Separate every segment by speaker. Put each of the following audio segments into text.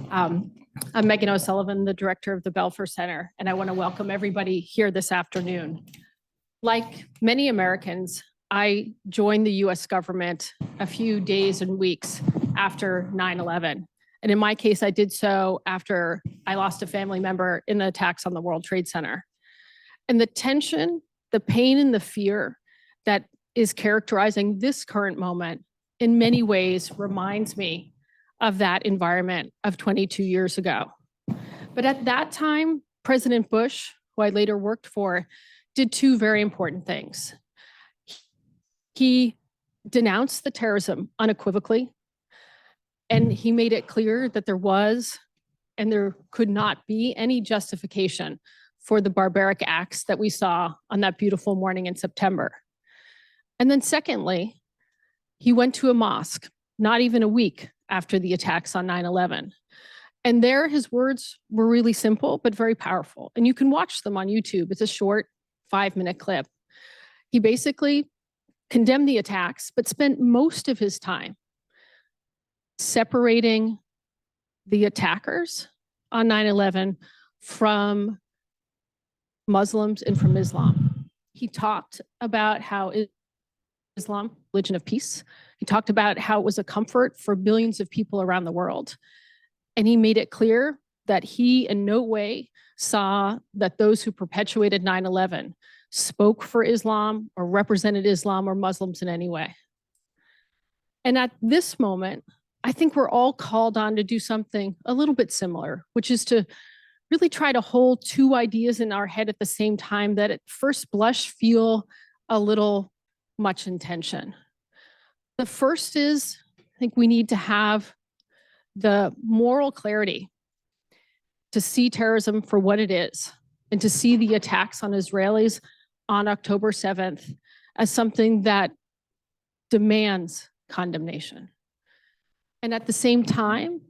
Speaker 1: I'm Meghan O'Sullivan, the director of the Belfer Center, and I want to welcome everybody here this afternoon. Like many Americans, I joined the US government a few days and weeks after 9/11. And in my case, I did so after I lost a family member in the attacks on the World Trade Center. And the tension, the pain, and the fear that is characterizing this current moment in many ways reminds me of that environment of 22 years ago. But at that time, President Bush, who I later worked for, did two very important things. He denounced the terrorism unequivocally, and he made it clear that there was and there could not be any justification for the barbaric acts that we saw on that beautiful morning in September. And then secondly, he went to a mosque, not even a week after the attacks on 9/11. And there his words were really simple, but very powerful. And you can watch them on YouTube. It's a short 5-minute clip. He basically condemned the attacks, but spent most of his time separating the attackers on 9/11 from Muslims and from Islam. He talked about how Islam, religion of peace. He talked about how it was a comfort for billions of people around the world. And he made it clear that he in no way saw that those who perpetuated 9/11 spoke for Islam or represented Islam or Muslims in any way. And at this moment, I think we're all called on to do something a little bit similar, which is to really try to hold two ideas in our head at the same time that at first blush feel a little much in tension. The first is, I think we need to have the moral clarity to see terrorism for what it is and to see the attacks on Israelis on October 7th as something that demands condemnation. And at the same time,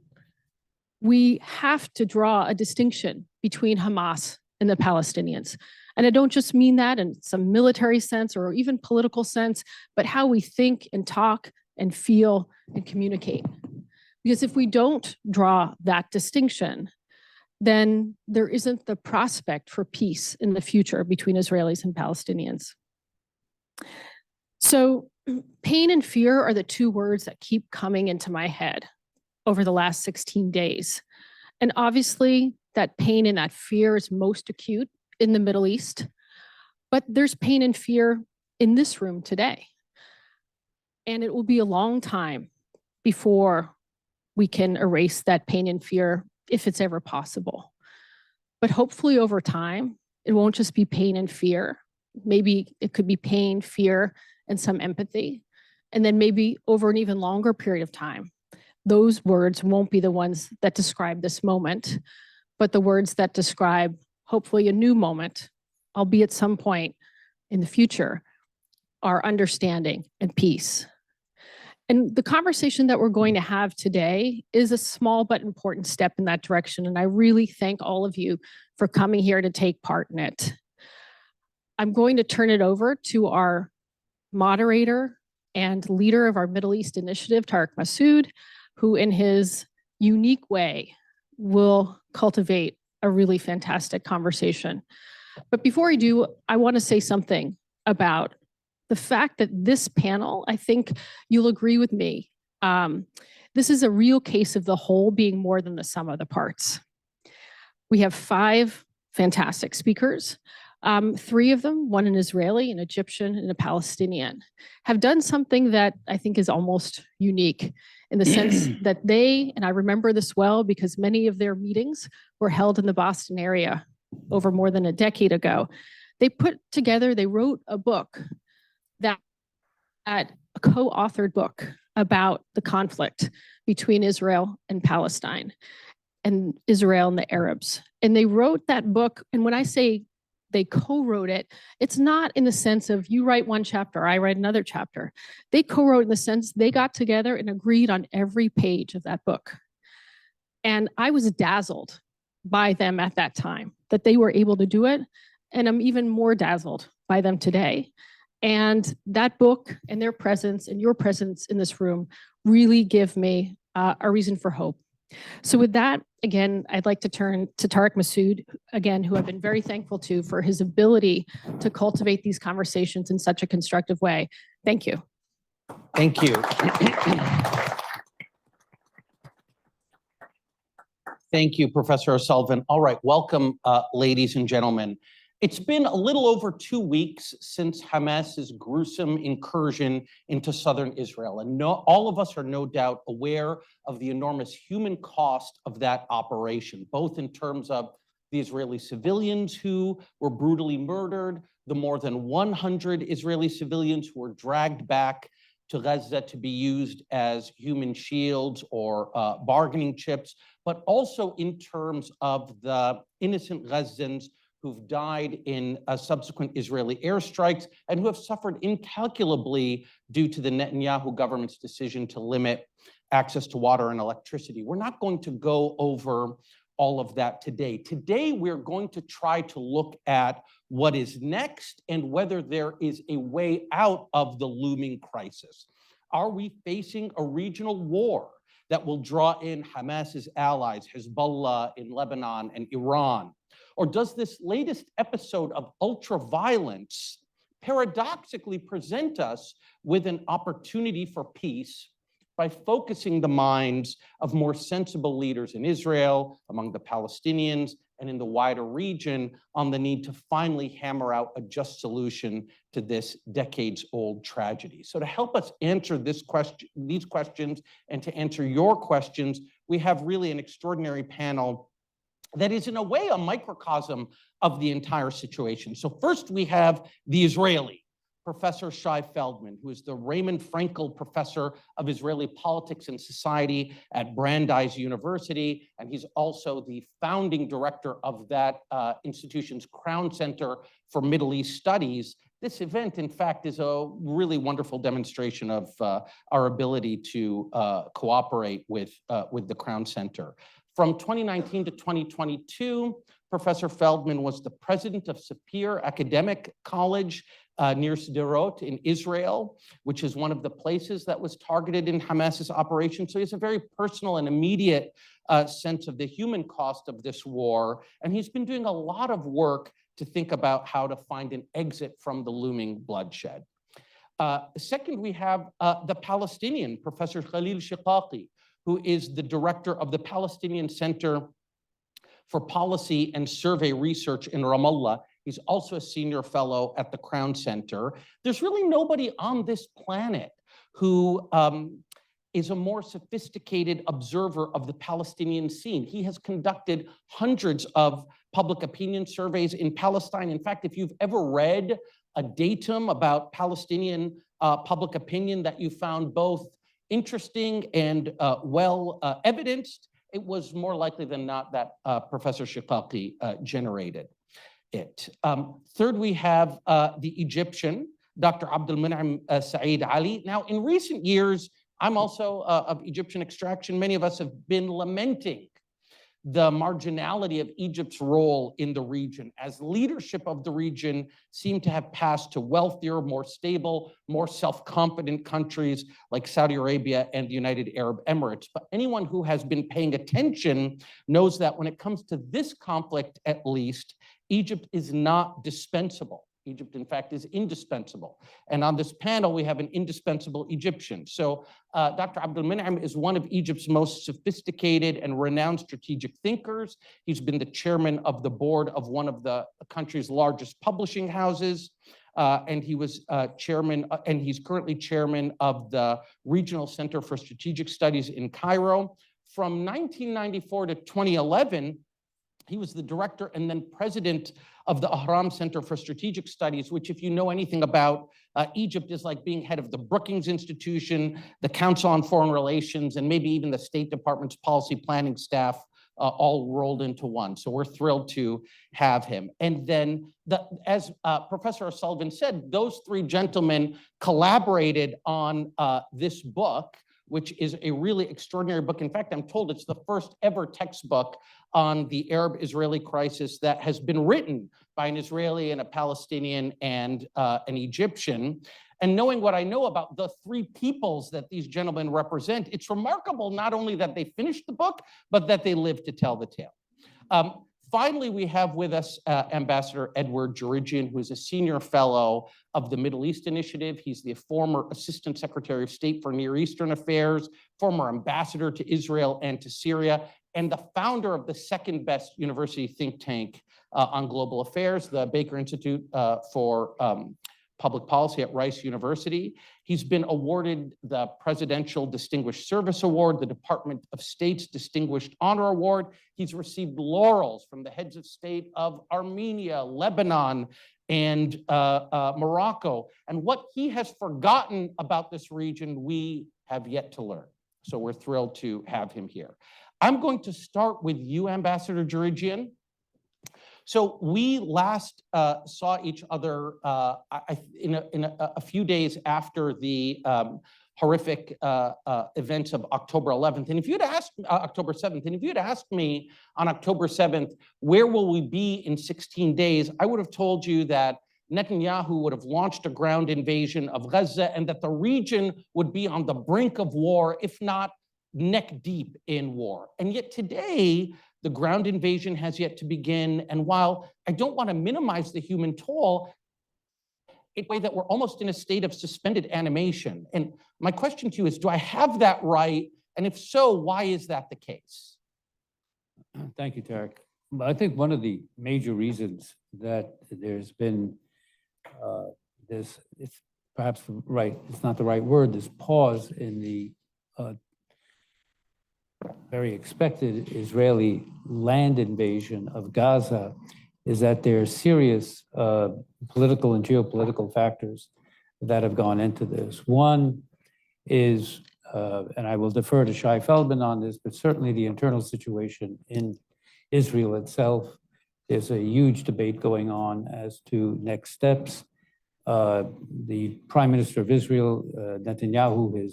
Speaker 1: we have to draw a distinction between Hamas and the Palestinians. And I don't just mean that in some military sense or even political sense, but how we think and talk and feel and communicate. Because if we don't draw that distinction, then there isn't the prospect for peace in the future between Israelis and Palestinians. So pain and fear are the two words that keep coming into my head over the last 16 days. And obviously that pain and that fear is most acute in the Middle East, but there's pain and fear in this room today. And it will be a long time before we can erase that pain and fear if it's ever possible. But hopefully over time, it won't just be pain and fear. Maybe it could be pain, fear, and some empathy. And then maybe over an even longer period of time, those words won't be the ones that describe this moment, but the words that describe hopefully a new moment, albeit some point in the future, are understanding and peace. And the conversation that we're going to have today is a small but important step in that direction. And I really thank all of you for coming here to take part in it. I'm going to turn it over to our moderator and leader of our Middle East initiative, Tarek Masoud, who in his unique way will cultivate a really fantastic conversation. But before I do, I want to say something about the fact that this panel, I think you'll agree with me, this is a real case of the whole being more than the sum of the parts. We have 5 fantastic speakers. 3 of them, one an Israeli, an Egyptian, and a Palestinian, have done something that I think is almost unique in the sense that they, and I remember this well because many of their meetings were held in the Boston area over more than a decade ago. They wrote a book that a co-authored book about the conflict between Israel and Palestine and Israel and the Arabs. And they wrote that book, and when I say they co-wrote it, it's not in the sense of you write one chapter, I write another chapter. They co-wrote in the sense they got together and agreed on every page of that book. And I was dazzled by them at that time, that they were able to do it. And I'm even more dazzled by them today. And that book and their presence and your presence in this room really give me a reason for hope So with that, again, I'd like to turn to Tarek Masoud, again, who I've been very thankful to for his ability to cultivate these conversations in such a constructive way. Thank you.
Speaker 2: Thank you. Thank you, Professor O'Sullivan. All right, welcome, ladies and gentlemen. It's been a little over 2 weeks since Hamas's gruesome incursion into southern Israel, and all of us are no doubt aware of the enormous human cost of that operation, both in terms of the Israeli civilians who were brutally murdered, the more than 100 Israeli civilians who were dragged back to Gaza to be used as human shields or bargaining chips, but also in terms of the innocent Gazans who've died in subsequent Israeli airstrikes and who have suffered incalculably due to the Netanyahu government's decision to limit access to water and electricity. We're not going to go over all of that today. Today, we're going to try to look at what is next and whether there is a way out of the looming crisis. Are we facing a regional war that will draw in Hamas's allies, Hezbollah in Lebanon and Iran? Or does this latest episode of ultra-violence paradoxically present us with an opportunity for peace by focusing the minds of more sensible leaders in Israel, among the Palestinians, and in the wider region on the need to finally hammer out a just solution to this decades-old tragedy? So to help us answer these questions and to answer your questions, we have really an extraordinary panel that is in a way a microcosm of the entire situation. So first we have the Israeli, Professor Shai Feldman, who is the Raymond Frankel Professor of Israeli Politics and Society at Brandeis University, and he's also the founding director of that institution's Crown Center for Middle East Studies. This event, in fact, is a really wonderful demonstration of our ability to cooperate with the Crown Center. From 2019 to 2022, Professor Feldman was the president of Sapir Academic College near Sderot in Israel, which is one of the places that was targeted in Hamas's operation. So he has a very personal and immediate sense of the human cost of this war. And he's been doing a lot of work to think about how to find an exit from the looming bloodshed. Second, we have the Palestinian, Professor Khalīl Shikaki, who is the director of the Palestinian Center for Policy and Survey Research in Ramallah. He's also a senior fellow at the Crown Center. There's really nobody on this planet who is a more sophisticated observer of the Palestinian scene. He has conducted hundreds of public opinion surveys in Palestine. In fact, if you've ever read a datum about Palestinian public opinion that you found both interesting and well evidenced, it was more likely than not that Professor Shikaki generated it. Third, we have the Egyptian, Dr. Abdel Monem Said Aly. Now, in recent years, I'm also of Egyptian extraction. Many of us have been lamenting the marginality of Egypt's role in the region, as leadership of the region seemed to have passed to wealthier, more stable, more self-confident countries like Saudi Arabia and the United Arab Emirates. But anyone who has been paying attention knows that when it comes to this conflict, at least, Egypt is not dispensable. Egypt, in fact, is indispensable. And on this panel, we have an indispensable Egyptian. So Dr. Abdel Monem is one of Egypt's most sophisticated and renowned strategic thinkers. He's been the chairman of the board of one of the country's largest publishing houses. And he was chairman, and he's currently chairman of the Regional Center for Strategic Studies in Cairo. From 1994 to 2011, he was the director and then president of the Ahram Center for Strategic Studies, which, if you know anything about Egypt, is like being head of the Brookings Institution, the Council on Foreign Relations, and maybe even the State Department's policy planning staff all rolled into one. So we're thrilled to have him. And then, as Professor O'Sullivan said, those three gentlemen collaborated on this book, which is a really extraordinary book. In fact, I'm told it's the first ever textbook on the Arab-Israeli crisis that has been written by an Israeli and a Palestinian and an Egyptian. And knowing what I know about the three peoples that these gentlemen represent, it's remarkable not only that they finished the book, but that they lived to tell the tale. Finally, we have with us Ambassador Edward Djerejian, who is a senior fellow of the Middle East Initiative. He's the former Assistant Secretary of State for Near Eastern Affairs, former ambassador to Israel and to Syria, and the founder of the second best university think tank on global affairs, the Baker Institute for Public Policy at Rice University. He's been awarded the Presidential Distinguished Service Award, the Department of State's Distinguished Honor Award. He's received laurels from the heads of state of Armenia, Lebanon, and Morocco. And what he has forgotten about this region, we have yet to learn. So we're thrilled to have him here. I'm going to start with you, Ambassador Djerejian. So we last saw each other in a few days after the horrific events of October 11th. And if you'd asked October 7th, and if you'd asked me on October 7th, where will we be in 16 days, I would have told you that Netanyahu would have launched a ground invasion of Gaza and that the region would be on the brink of war, if not neck deep in war. And yet today, the ground invasion has yet to begin. And while I don't want to minimize the human toll, in a way that we're almost in a state of suspended animation. And my question to you is, do I have that right? And if so, why is that the case?
Speaker 3: Thank you, Tarek. I think one of the major reasons that there's been this, it's perhaps right, it's not the right word, this pause in the very expected Israeli land invasion of Gaza is that there are serious political and geopolitical factors that have gone into this. One is, and I will defer to Shai Feldman on this, but certainly the internal situation in Israel itself. There's a huge debate going on as to next steps. The Prime Minister of Israel, Netanyahu,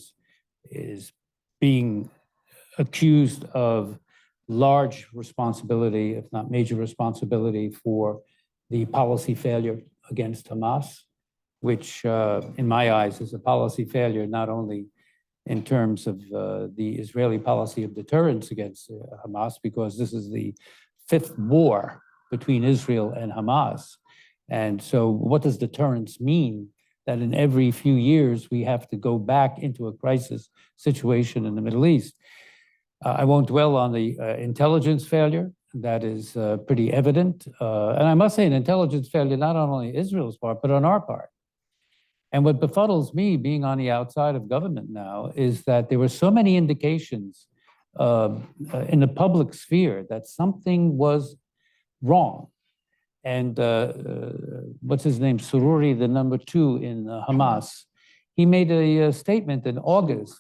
Speaker 3: is being accused of large responsibility, if not major responsibility, for the policy failure against Hamas, which in my eyes is a policy failure not only in terms of the Israeli policy of deterrence against Hamas, because this is the fifth war between Israel and Hamas. And so what does deterrence mean? That in every few years we have to go back into a crisis situation in the Middle East. I won't dwell on the intelligence failure. That is pretty evident. And I must say an intelligence failure not only Israel's part, but on our part. And what befuddles me, being on the outside of government now, is that there were so many indications in the public sphere that something was wrong. And what's his name, Sururi, the number 2 in Hamas, he made a statement in August.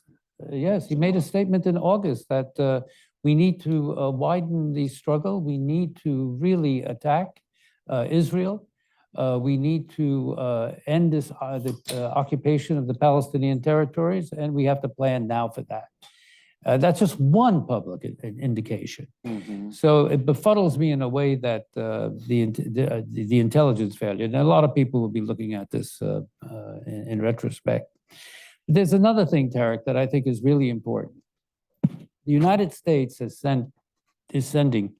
Speaker 3: Yes, he made a statement in August that we need to widen the struggle. We need to really attack Israel. We need to end this occupation of the Palestinian territories, and we have to plan now for that. That's just one public indication. Mm-hmm. So it befuddles me in a way that the intelligence failure, and a lot of people will be looking at this in retrospect. There's another thing, Tarek, that I think is really important. The United States is sending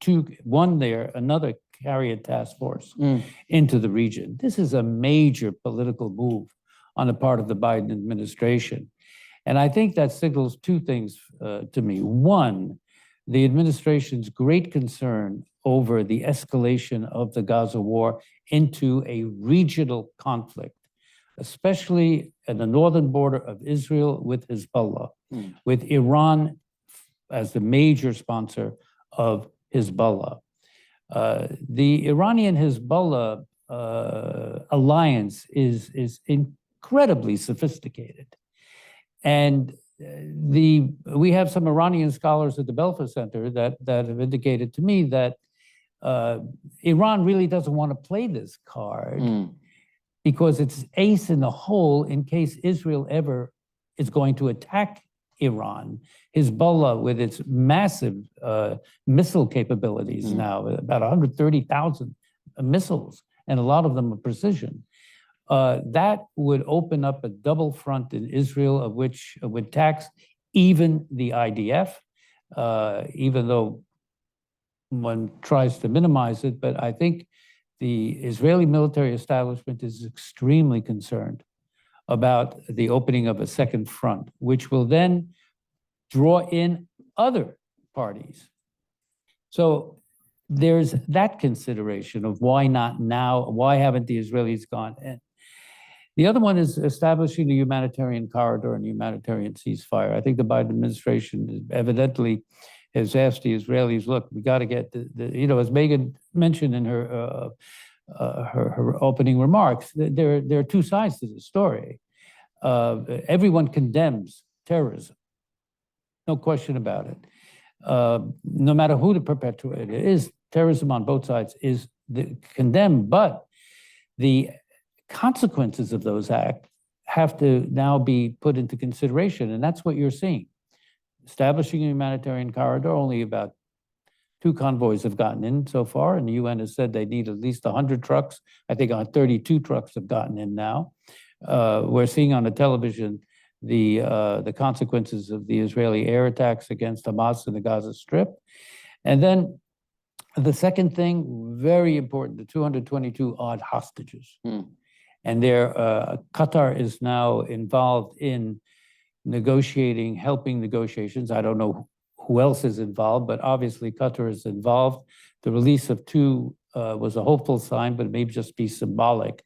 Speaker 3: another carrier task force into the region. This is a major political move on the part of the Biden administration. And I think that signals two things to me. One, the administration's great concern over the escalation of the Gaza war into a regional conflict, especially at the northern border of Israel with Hezbollah, with Iran as the major sponsor of Hezbollah. The Iranian-Hezbollah alliance is incredibly sophisticated. And we have some Iranian scholars at the Belfer Center that have indicated to me that Iran really doesn't want to play this card because it's ace in the hole in case Israel ever is going to attack Iran. Hezbollah, with its massive missile capabilities now, about 130,000 missiles, and a lot of them are precision. That would open up a double front in Israel, of which would tax even the IDF, even though one tries to minimize it. But I think the Israeli military establishment is extremely concerned about the opening of a second front, which will then draw in other parties. So there's that consideration of why not now? Why haven't the Israelis gone in? The other one is establishing a humanitarian corridor and humanitarian ceasefire. I think the Biden administration evidently has asked the Israelis, look, we got to get as Meghan mentioned in her opening remarks, there are two sides to the story. Everyone condemns terrorism, no question about it. No matter who the perpetrator is, terrorism on both sides is condemned, but the consequences of those acts have to now be put into consideration, and that's what you're seeing. Establishing a humanitarian corridor, only about 2 convoys have gotten in so far, and the UN has said they need at least 100 trucks. I think 32 trucks have gotten in now. We're seeing on the television the consequences of the Israeli air attacks against Hamas in the Gaza Strip. And then the second thing, very important, the 222 odd hostages. And Qatar is now involved in negotiating, helping negotiations. I don't know who else is involved, but obviously Qatar is involved. The release of 2 was a hopeful sign, but it may just be symbolic.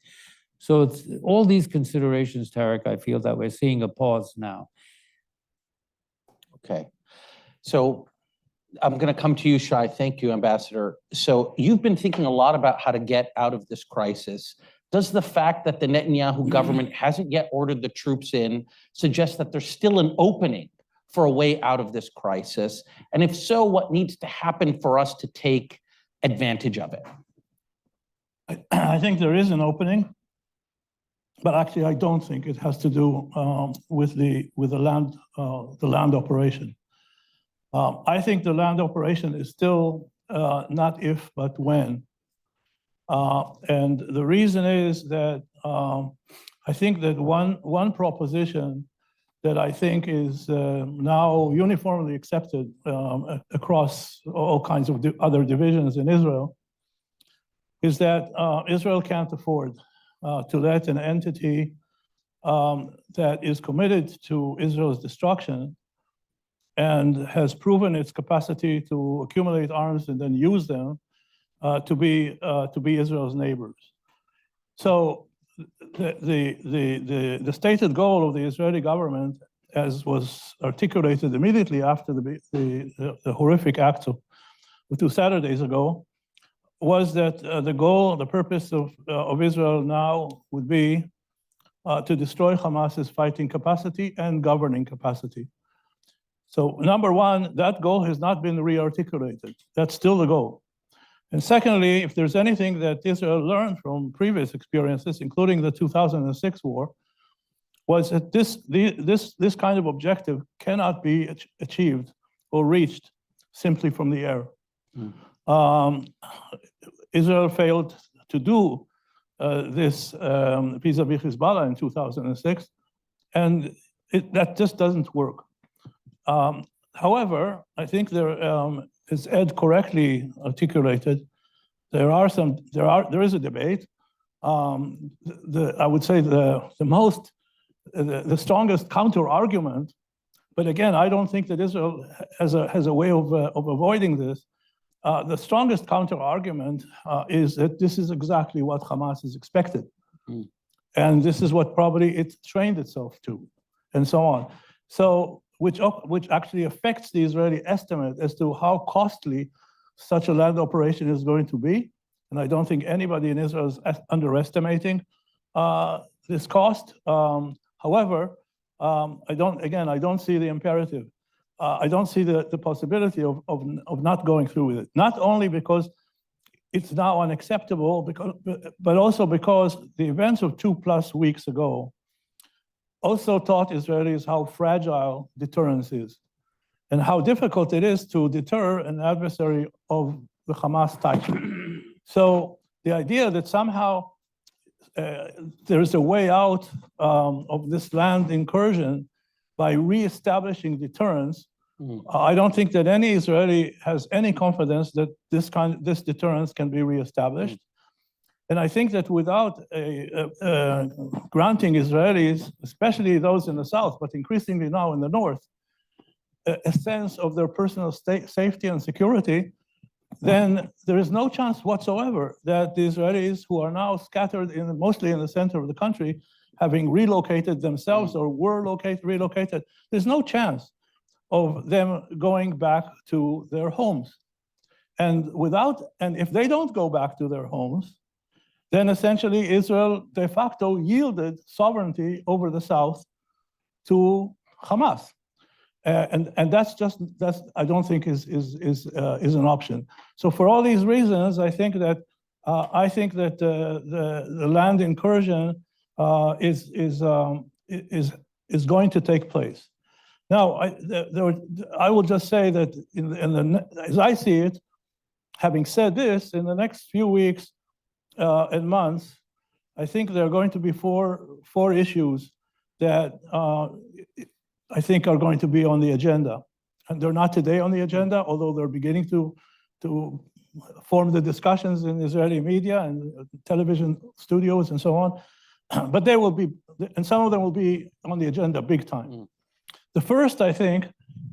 Speaker 3: So it's all these considerations, Tarek, I feel that we're seeing a pause now.
Speaker 2: Okay. So I'm going to come to you, Shai. Thank you, Ambassador. So you've been thinking a lot about how to get out of this crisis. Does the fact that the Netanyahu government hasn't yet ordered the troops in suggest that there's still an opening for a way out of this crisis? And if so, what needs to happen for us to take advantage of it?
Speaker 4: I think there is an opening, but actually I don't think it has to do with the land operation. I think the land operation is still not if, but when. And the reason is that I think that one proposition that I think is now uniformly accepted across all kinds of other divisions in Israel is that Israel can't afford to let an entity that is committed to Israel's destruction and has proven its capacity to accumulate arms and then use them to be Israel's neighbors. So the stated goal of the Israeli government, as was articulated immediately after the horrific acts of 2 Saturdays ago, was that the purpose of Israel now would be to destroy Hamas's fighting capacity and governing capacity. So number one, that goal has not been re-articulated. That's still the goal. And secondly, if there's anything that Israel learned from previous experiences, including the 2006 war, was that this kind of objective cannot be achieved or reached simply from the air. Israel failed to do this vis-a-vis Hezbollah in 2006, and that just doesn't work. However, I think as Ed correctly articulated, there is a debate. I would say the strongest counter argument, but again, I don't think that Israel has a way of avoiding this. The strongest counter argument is that this is exactly what Hamas is expected, and this is what probably it trained itself to, and so on. So, which actually affects the Israeli estimate as to how costly such a land operation is going to be. And I don't think anybody in Israel is underestimating this cost. However, I don't see the imperative. I don't see the possibility of not going through with it. Not only because it's now unacceptable, but also because the events of 2+ weeks ago also taught Israelis how fragile deterrence is and how difficult it is to deter an adversary of the Hamas type. So the idea that somehow there is a way out of this land incursion by reestablishing deterrence, I don't think that any Israeli has any confidence that this deterrence can be reestablished. And I think that without granting Israelis, especially those in the south, but increasingly now in the north, a sense of their personal safety and security, then there is no chance whatsoever that the Israelis who are now scattered mostly in the center of the country, having relocated themselves or were relocated, there's no chance of them going back to their homes. And if they don't go back to their homes, then essentially Israel de facto yielded sovereignty over the south to Hamas. And that's I don't think is an option. So for all these reasons, I think that the land incursion is going to take place. Now, I will just say that as I see it, having said this, in the next few weeks and months, I think there are going to be four issues that I think are going to be on the agenda. And they're not today on the agenda, although they're beginning to form the discussions in Israeli media and television studios and so on. But they will be, and some of them will be on the agenda big time. The first, I think,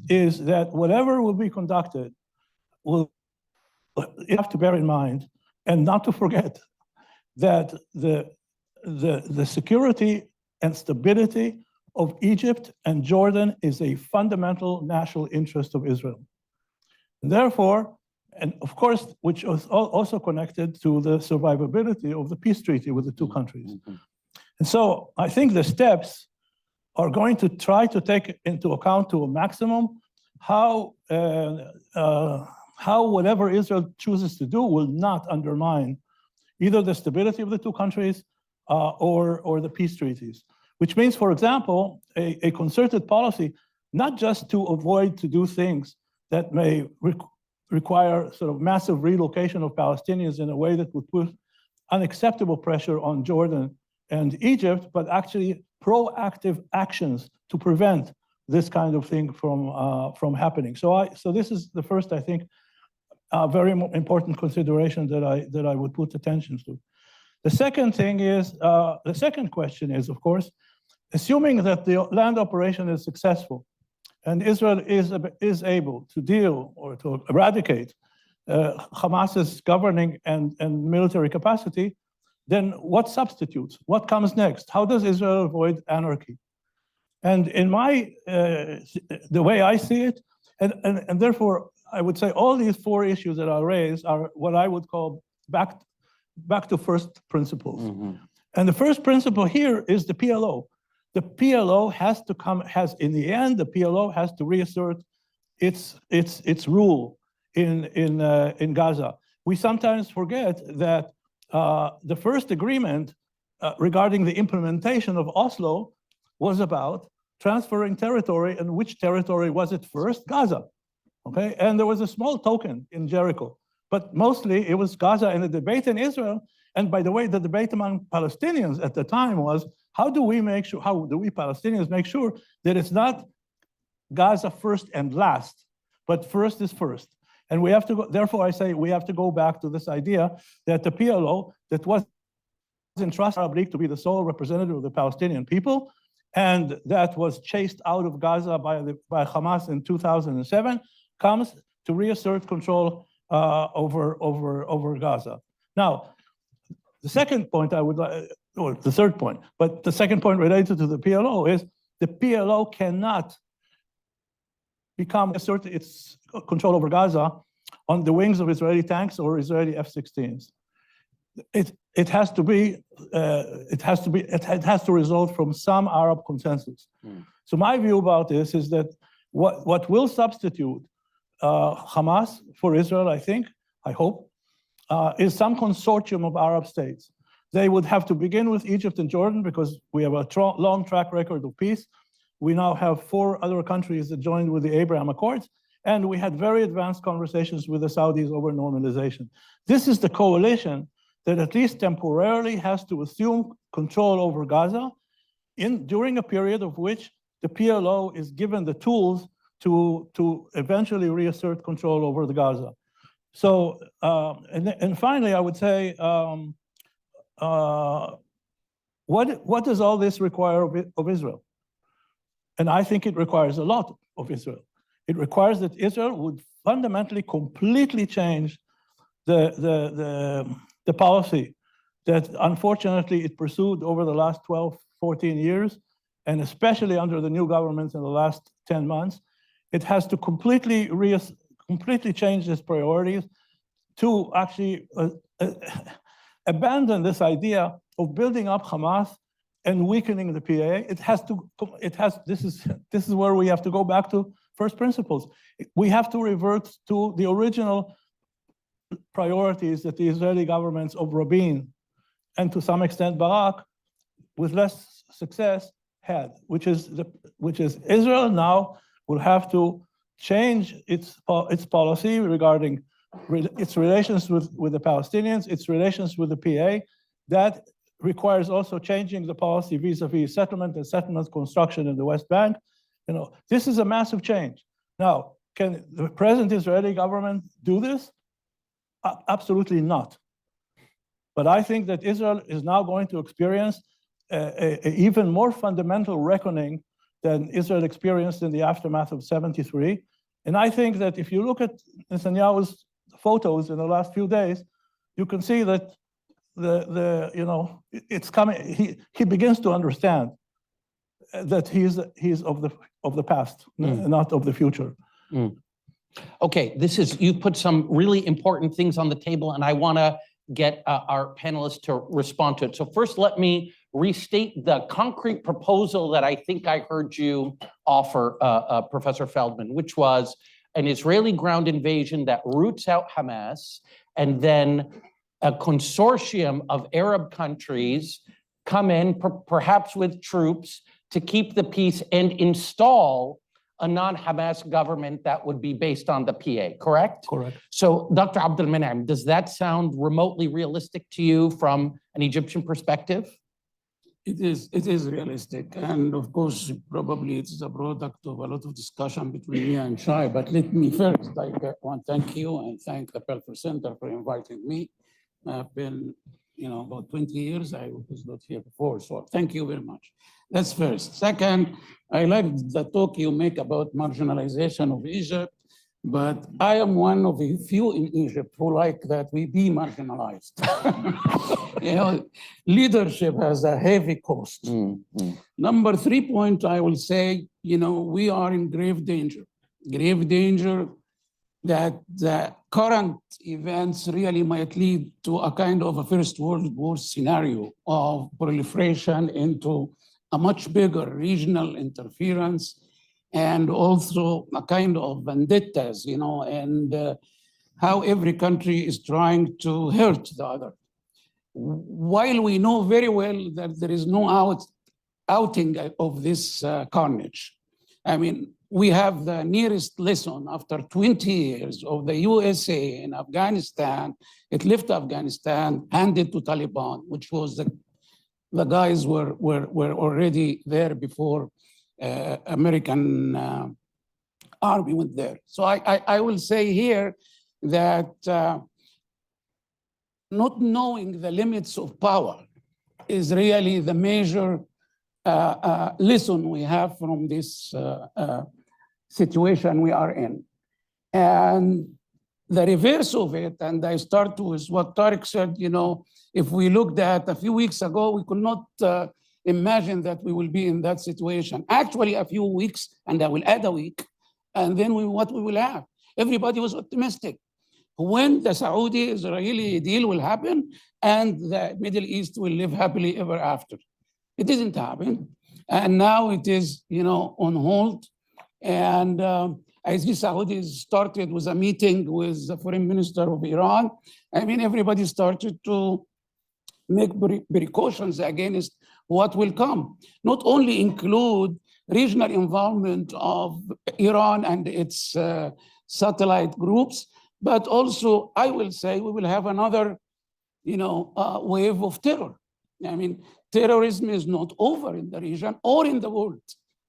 Speaker 4: is that whatever will be conducted, you have to bear in mind and not to forget that the security and stability of Egypt and Jordan is a fundamental national interest of Israel. And therefore, and of course, which is also connected to the survivability of the peace treaty with the two countries. And so I think the steps are going to try to take into account to a maximum how whatever Israel chooses to do will not undermine either the stability of the two countries or the peace treaties. Which means, for example, a concerted policy, not just to avoid to do things that may require sort of massive relocation of Palestinians in a way that would put unacceptable pressure on Jordan and Egypt, but actually proactive actions to prevent this kind of thing from happening. So this is the first, I think, very important consideration that I would put attention to. The second thing is, the second question is, of course, assuming that the land operation is successful and Israel is able to deal or to eradicate Hamas's governing and military capacity, then what substitutes? What comes next? How does Israel avoid anarchy? And in the way I see it, and therefore I would say all these four issues that I raise are what I would call back to first principles. And the first principle here is the PLO. The PLO in the end, the PLO has to reassert its rule in Gaza. We sometimes forget that the first agreement regarding the implementation of Oslo was about transferring territory, and which territory was it first? Gaza, okay? And there was a small token in Jericho, but mostly it was Gaza. And the debate in Israel, and by the way, the debate among Palestinians at the time was, how do we Palestinians make sure that it's not Gaza first and last, but first is first? And we have to go, therefore I say we have to go back to this idea that the PLO that was entrusted Arab League to be the sole representative of the Palestinian people, and that was chased out of Gaza by Hamas in 2007, comes to reassert control over Gaza. Now, the second point I would like, or the third point, but the second point related to the PLO is the PLO cannot assert its control over Gaza on the wings of Israeli tanks or Israeli F-16s. It has to result from some Arab consensus. So my view about this is that what will substitute Hamas for Israel, I hope, is some consortium of Arab states They would have to begin with Egypt and Jordan because we have a long track record of peace. We now have 4 other countries that joined with the Abraham Accords, and we had very advanced conversations with the Saudis over normalization. This is the coalition that at least temporarily has to assume control over Gaza during a period of which the PLO is given the tools to eventually reassert control over the Gaza. So, and finally, I would say, what does all this require of Israel? And I think it requires a lot of Israel. It requires that Israel would fundamentally, completely change the policy that unfortunately it pursued over the last 12, 14 years, and especially under the new government in the last 10 months. It has to completely change its priorities to actually abandon this idea of building up Hamas and weakening the PA. This is where we have to go back to first principles. We have to revert to the original priorities that the Israeli governments of Rabin and to some extent Barak, with less success, had, which is Israel now will have to change its policy regarding its relations with the Palestinians, its relations with the PA. That requires also changing the policy vis-a-vis settlement and settlement construction in the West Bank. This is a massive change. Now, can the present Israeli government do this? Absolutely not. But I think that Israel is now going to experience an even more fundamental reckoning than Israel experienced in the aftermath of '73. And I think that if you look at Netanyahu's photos in the last few days, you can see that it's coming. He begins to understand that he's of the past, not of the future.
Speaker 2: Okay, you put some really important things on the table, and I want to get our panelists to respond to it. So first, let me restate the concrete proposal that I think I heard you offer, Professor Feldman, which was an Israeli ground invasion that roots out Hamas, and then a consortium of Arab countries come in, perhaps with troops, to keep the peace and install a non-Hamas government that would be based on the PA, correct?
Speaker 4: Correct.
Speaker 2: So, Dr. Abdel Monem, does that sound remotely realistic to you from an Egyptian perspective?
Speaker 5: It is realistic. And of course, probably it's a product of a lot of discussion between me and Shai. But let me first, I want to thank you and thank the Belfer Center for inviting me. I've been, about 20 years. I was not here before, so thank you very much. That's first. Second, I like the talk you make about marginalization of Egypt, but I am one of the few in Egypt who like that we be marginalized. Leadership has a heavy cost. Number 3 point, I will say, we are in grave danger that the current events really might lead to a kind of a First World War scenario of proliferation into a much bigger regional interference, and also a kind of vendettas, and how every country is trying to hurt the other. While we know very well that there is no outing of this carnage. I mean, we have the nearest lesson after 20 years of the USA in Afghanistan. It left Afghanistan, handed to Taliban, which was the guys were already there before American army went there. So I will say here that not knowing the limits of power is really the major lesson we have from this situation we are in. And the reverse of it, and I start with what Tarek said, if we looked at a few weeks ago, we could not imagine that we will be in that situation. Actually, a few weeks, and I will add a week, and then what we will have. Everybody was optimistic. When the Saudi-Israeli deal will happen, and the Middle East will live happily ever after. It didn't happen. And now it is, on hold. And I see Saudis started with a meeting with the foreign minister of Iran. I mean, everybody started to make precautions against what will come. Not only include regional involvement of Iran and its satellite groups, but also, I will say, we will have another, wave of terror. I mean, terrorism is not over in the region or in the world.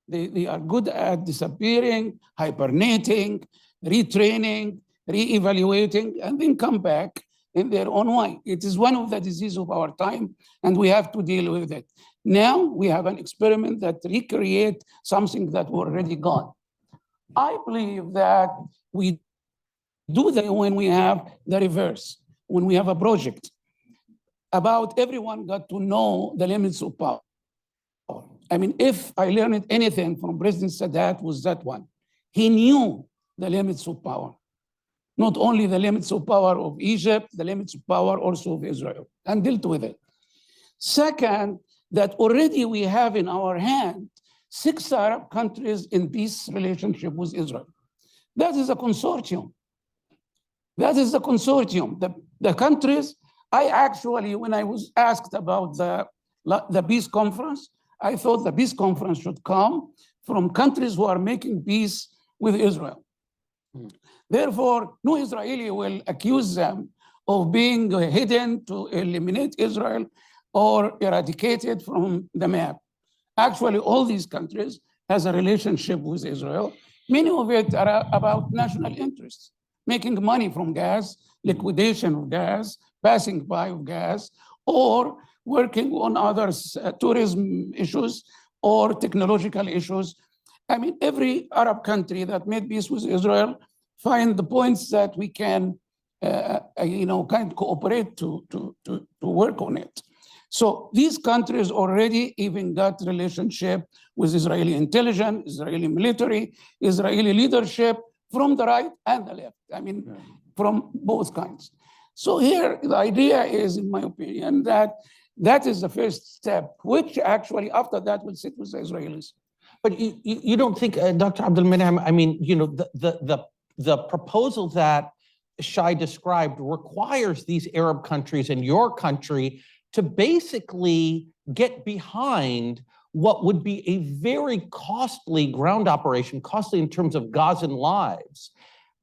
Speaker 5: They are good at disappearing, hibernating, retraining, re-evaluating, and then come back in their own way. It is one of the diseases of our time, and we have to deal with it. Now we have an experiment that recreates something that already gone. I believe that we do that when we have the reverse, when we have a project about everyone got to know the limits of power. I mean, if I learned anything from President Sadat was that one. He knew the limits of power. Not only the limits of power of Egypt, the limits of power also of Israel, and dealt with it. Second, that already we have in our hand 6 Arab countries in peace relationship with Israel. That is a consortium. That is the consortium. The countries, I actually, when I was asked about the peace conference, I thought the peace conference should come from countries who are making peace with Israel. Therefore, no Israeli will accuse them of being hidden to eliminate Israel or eradicated from the map. Actually, all these countries has a relationship with Israel. Many of it are about national interests, making money from gas, liquidation of gas, passing by of gas, or working on other tourism issues or technological issues. I mean, every Arab country that made peace with Israel find the points that we can, kind of cooperate to work on it. So these countries already even got relationship with Israeli intelligence, Israeli military, Israeli leadership from the right and the left. I mean, from both kinds. So here, the idea is, in my opinion, that is the first step, which actually after that will sit with the Israelis.
Speaker 2: But you don't think, Dr. Abdel Monem, I mean, the proposal that Shai described requires these Arab countries and your country to basically get behind what would be a very costly ground operation, costly in terms of Gazan lives.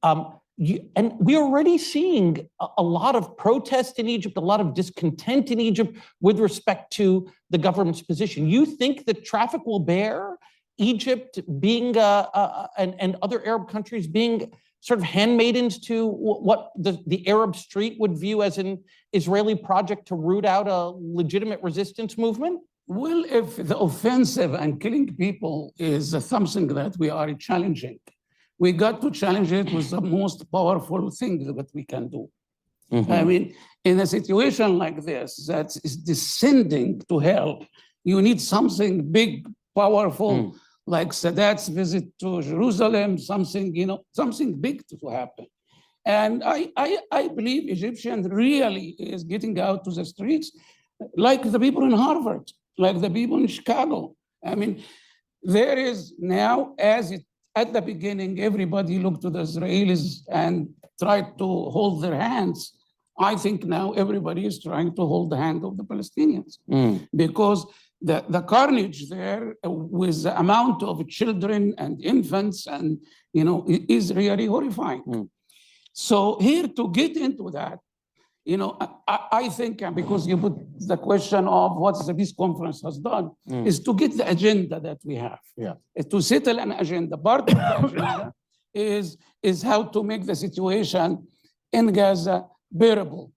Speaker 2: And we're already seeing a lot of protest in Egypt, a lot of discontent in Egypt with respect to the government's position. You think that traffic will bear Egypt being, and other Arab countries being sort of handmaidens to what the Arab street would view as an Israeli project to root out a legitimate resistance movement?
Speaker 5: Well, if the offensive and killing people is something that we are challenging, we got to challenge it with the most powerful thing that we can do. Mm-hmm. I mean, in a situation like this that is descending to hell, you need something big, powerful, like Sadat's visit to Jerusalem, something, something big to happen. And I believe Egyptians really is getting out to the streets like the people in Harvard, like the people in Chicago. I mean, there is now, at the beginning, everybody looked to the Israelis and tried to hold their hands. I think now everybody is trying to hold the hand of the Palestinians because the carnage there with the amount of children and infants and, is really horrifying. So here to get into that, I think because you put the question of what the peace conference has done is to get the agenda that we have.
Speaker 2: Yeah.
Speaker 5: To settle an agenda. Part of the agenda is how to make the situation in Gaza bearable.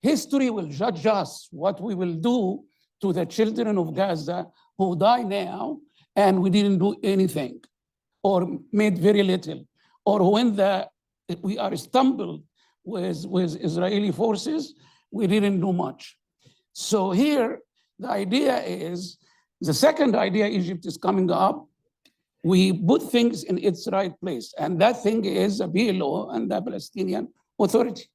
Speaker 5: History will judge us what we will do to the children of Gaza who die now and we didn't do anything or made very little, or when we are stumbled with Israeli forces, we didn't do much. So here, the idea is, the second idea Egypt is coming up, we put things in its right place, and that thing is the PLO and the Palestinian Authority.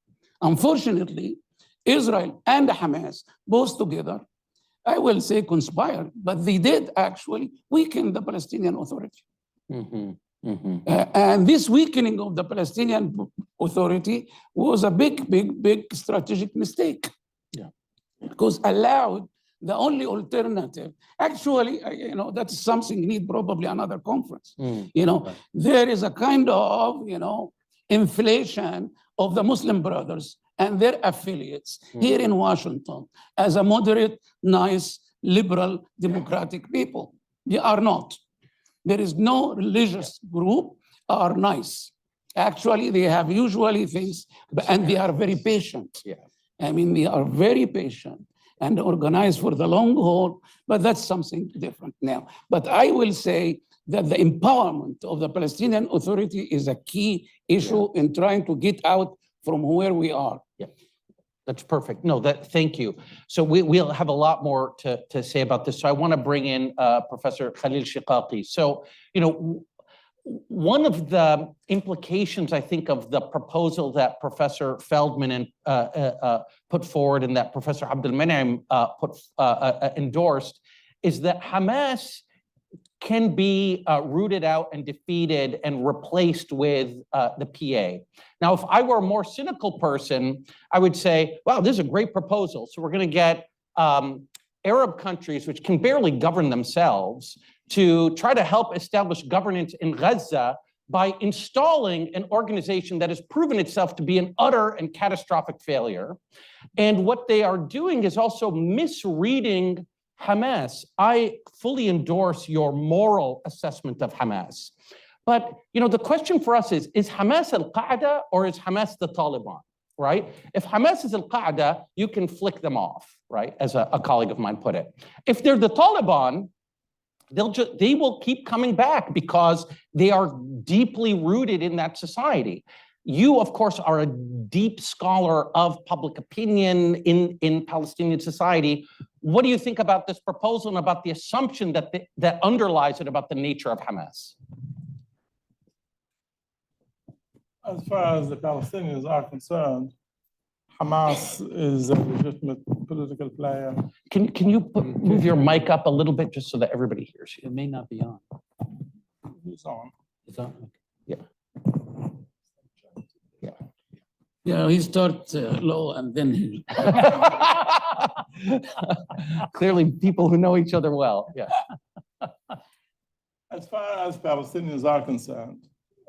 Speaker 5: Unfortunately, Israel and Hamas, both together, I will say conspired, but they did actually weaken the Palestinian Authority. Mm-hmm. Mm-hmm. And this weakening of the Palestinian Authority was a big strategic mistake.
Speaker 2: Yeah.
Speaker 5: because allowed the only alternative. Actually, that's something need probably another conference. There is a kind of, inflation of the Muslim Brothers and their affiliates here in Washington as a moderate, nice, liberal, democratic people. They are not. There is no religious group are nice. Actually, they have usually things, and they are very patient.
Speaker 2: Yeah.
Speaker 5: I mean, they are very patient and organized for the long haul, but that's something different now. But I will say that the empowerment of the Palestinian Authority is a key issue in trying to get out from where we are.
Speaker 2: Yeah, that's perfect. No, thank you. So we'll have a lot more to say about this. So I want to bring in Professor Khalīl Shikaki. So, one of the implications, I think, of the proposal that Professor Feldman put forward and that Professor Abdel Monem endorsed is that Hamas can be rooted out and defeated and replaced with the PA. Now, if I were a more cynical person, I would say, wow, this is a great proposal. So we're going to get Arab countries, which can barely govern themselves, to try to help establish governance in Gaza by installing an organization that has proven itself to be an utter and catastrophic failure. And what they are doing is also misreading Hamas. I fully endorse your moral assessment of Hamas. But the question for us is Hamas al-Qaeda or is Hamas the Taliban, right? If Hamas is al-Qaeda, you can flick them off, right? As a colleague of mine put it. If they're the Taliban, they will keep coming back because they are deeply rooted in that society. You, of course, are a deep scholar of public opinion in Palestinian society. What do you think about this proposal and about the assumption that underlies it about the nature of Hamas?
Speaker 6: As far as the Palestinians are concerned, Hamas is a legitimate political player.
Speaker 2: Can you move your mic up a little bit just so that everybody hears you?
Speaker 3: It may not be on.
Speaker 6: It's on.
Speaker 3: It's on.
Speaker 2: Yeah.
Speaker 5: Yeah, he starts low and then he...
Speaker 2: Clearly, people who know each other well. Yeah.
Speaker 6: As far as Palestinians are concerned,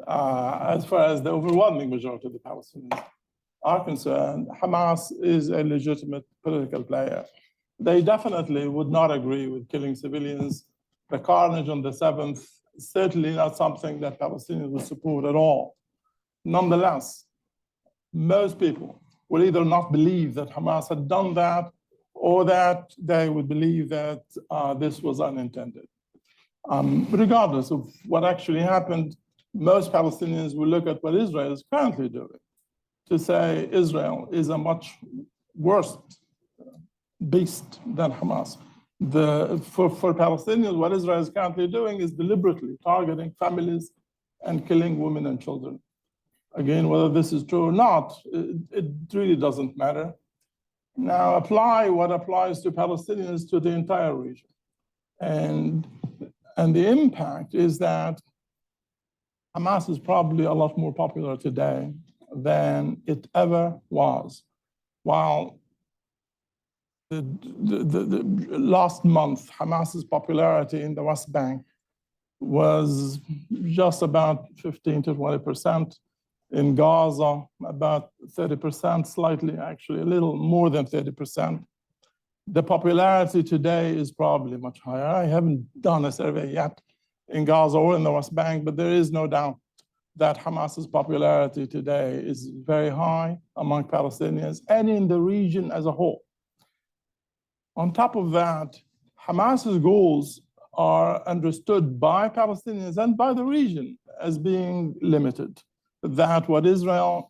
Speaker 6: as far as the overwhelming majority of the Palestinians are concerned, Hamas is a legitimate political player. They definitely would not agree with killing civilians. The carnage on the 7th, certainly not something that Palestinians would support at all. Nonetheless, most people will either not believe that Hamas had done that or that they would believe that this was unintended. Regardless of what actually happened, most Palestinians will look at what Israel is currently doing to say Israel is a much worse beast than Hamas. For Palestinians, what Israel is currently doing is deliberately targeting families and killing women and children. Again, whether this is true or not, it really doesn't matter. Now, apply what applies to Palestinians to the entire region. And the impact is that Hamas is probably a lot more popular today than it ever was. While the last month, Hamas's popularity in the West Bank was just about 15 to 20%. In Gaza, about 30%, slightly, actually, a little more than 30%. The popularity today is probably much higher. I haven't done a survey yet in Gaza or in the West Bank, but there is no doubt that Hamas's popularity today is very high among Palestinians and in the region as a whole. On top of that, Hamas's goals are understood by Palestinians and by the region as being limited. That what Israel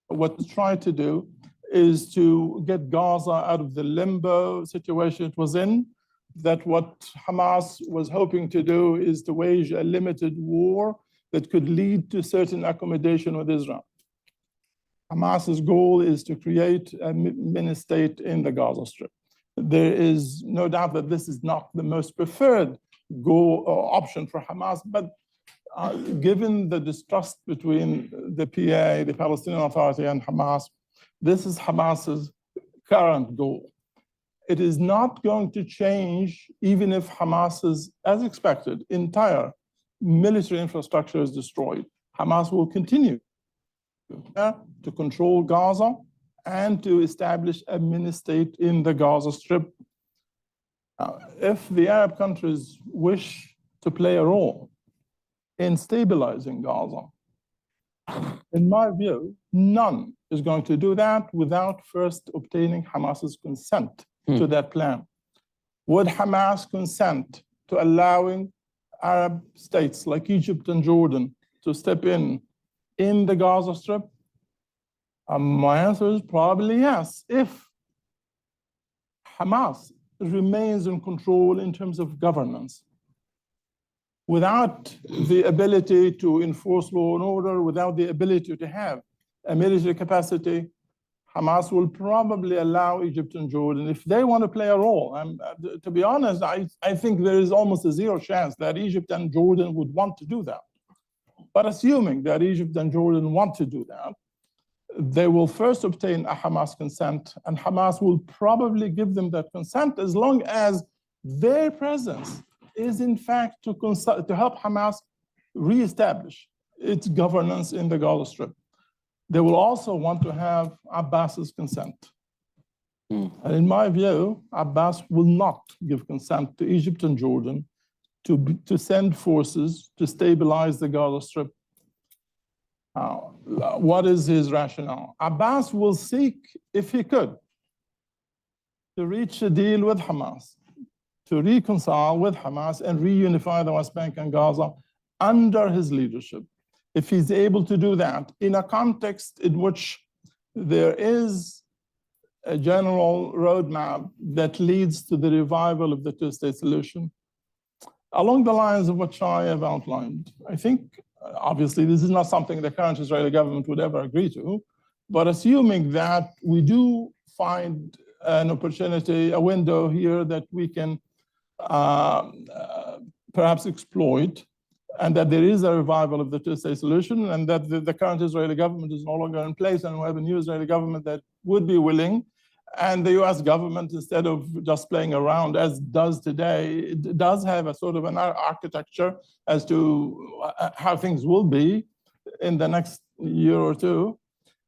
Speaker 6: what it's trying to do is to get Gaza out of the limbo situation it was in, that what Hamas was hoping to do is to wage a limited war that could lead to certain accommodation with Israel. Hamas's goal is to create a mini state in the Gaza Strip. There is no doubt that this is not the most preferred goal or option for Hamas, but given the distrust between the PA, the Palestinian Authority, and Hamas, this is Hamas's current goal. It is not going to change even if Hamas's, as expected, entire military infrastructure is destroyed. Hamas will continue to control Gaza and to establish a mini state in the Gaza Strip. If the Arab countries wish to play a role in stabilizing Gaza, in my view, none is going to do that without first obtaining Hamas's consent to that plan. Would Hamas consent to allowing Arab states like Egypt and Jordan to step in the Gaza Strip? My answer is probably yes, if Hamas remains in control in terms of governance. Without the ability to enforce law and order, without the ability to have a military capacity, Hamas will probably allow Egypt and Jordan, if they want to play a role. And to be honest, I think there is almost a zero chance that Egypt and Jordan would want to do that. But assuming that Egypt and Jordan want to do that, they will first obtain a Hamas consent, and Hamas will probably give them that consent as long as their presence is in fact to help Hamas reestablish its governance in the Gaza Strip. They will also want to have Abbas's consent. And in my view, Abbas will not give consent to Egypt and Jordan to send forces to stabilize the Gaza Strip. What is his rationale? Abbas will seek, if he could, to reach a deal with Hamas, to reconcile with Hamas and reunify the West Bank and Gaza under his leadership. If he's able to do that in a context in which there is a general roadmap that leads to the revival of the two-state solution, along the lines of what Shai have outlined, I think, obviously, this is not something the current Israeli government would ever agree to, but assuming that we do find an opportunity, a window here that we can perhaps exploit, and that there is a revival of the two-state solution, and that the current Israeli government is no longer in place, and we have a new Israeli government that would be willing, and the US government, instead of just playing around as does today, it does have a sort of an architecture as to how things will be in the next year or two.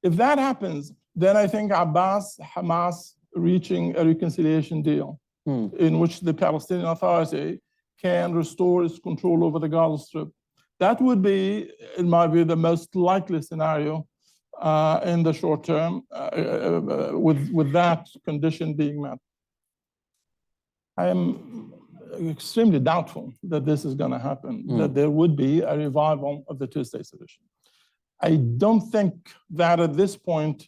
Speaker 6: If that happens, then I think Abbas, Hamas reaching a reconciliation deal in which the Palestinian Authority can restore its control over the Gaza Strip. That would be, in my view, the most likely scenario in the short term, with that condition being met. I am extremely doubtful that this is going to happen, that there would be a revival of the two-state solution. I don't think that at this point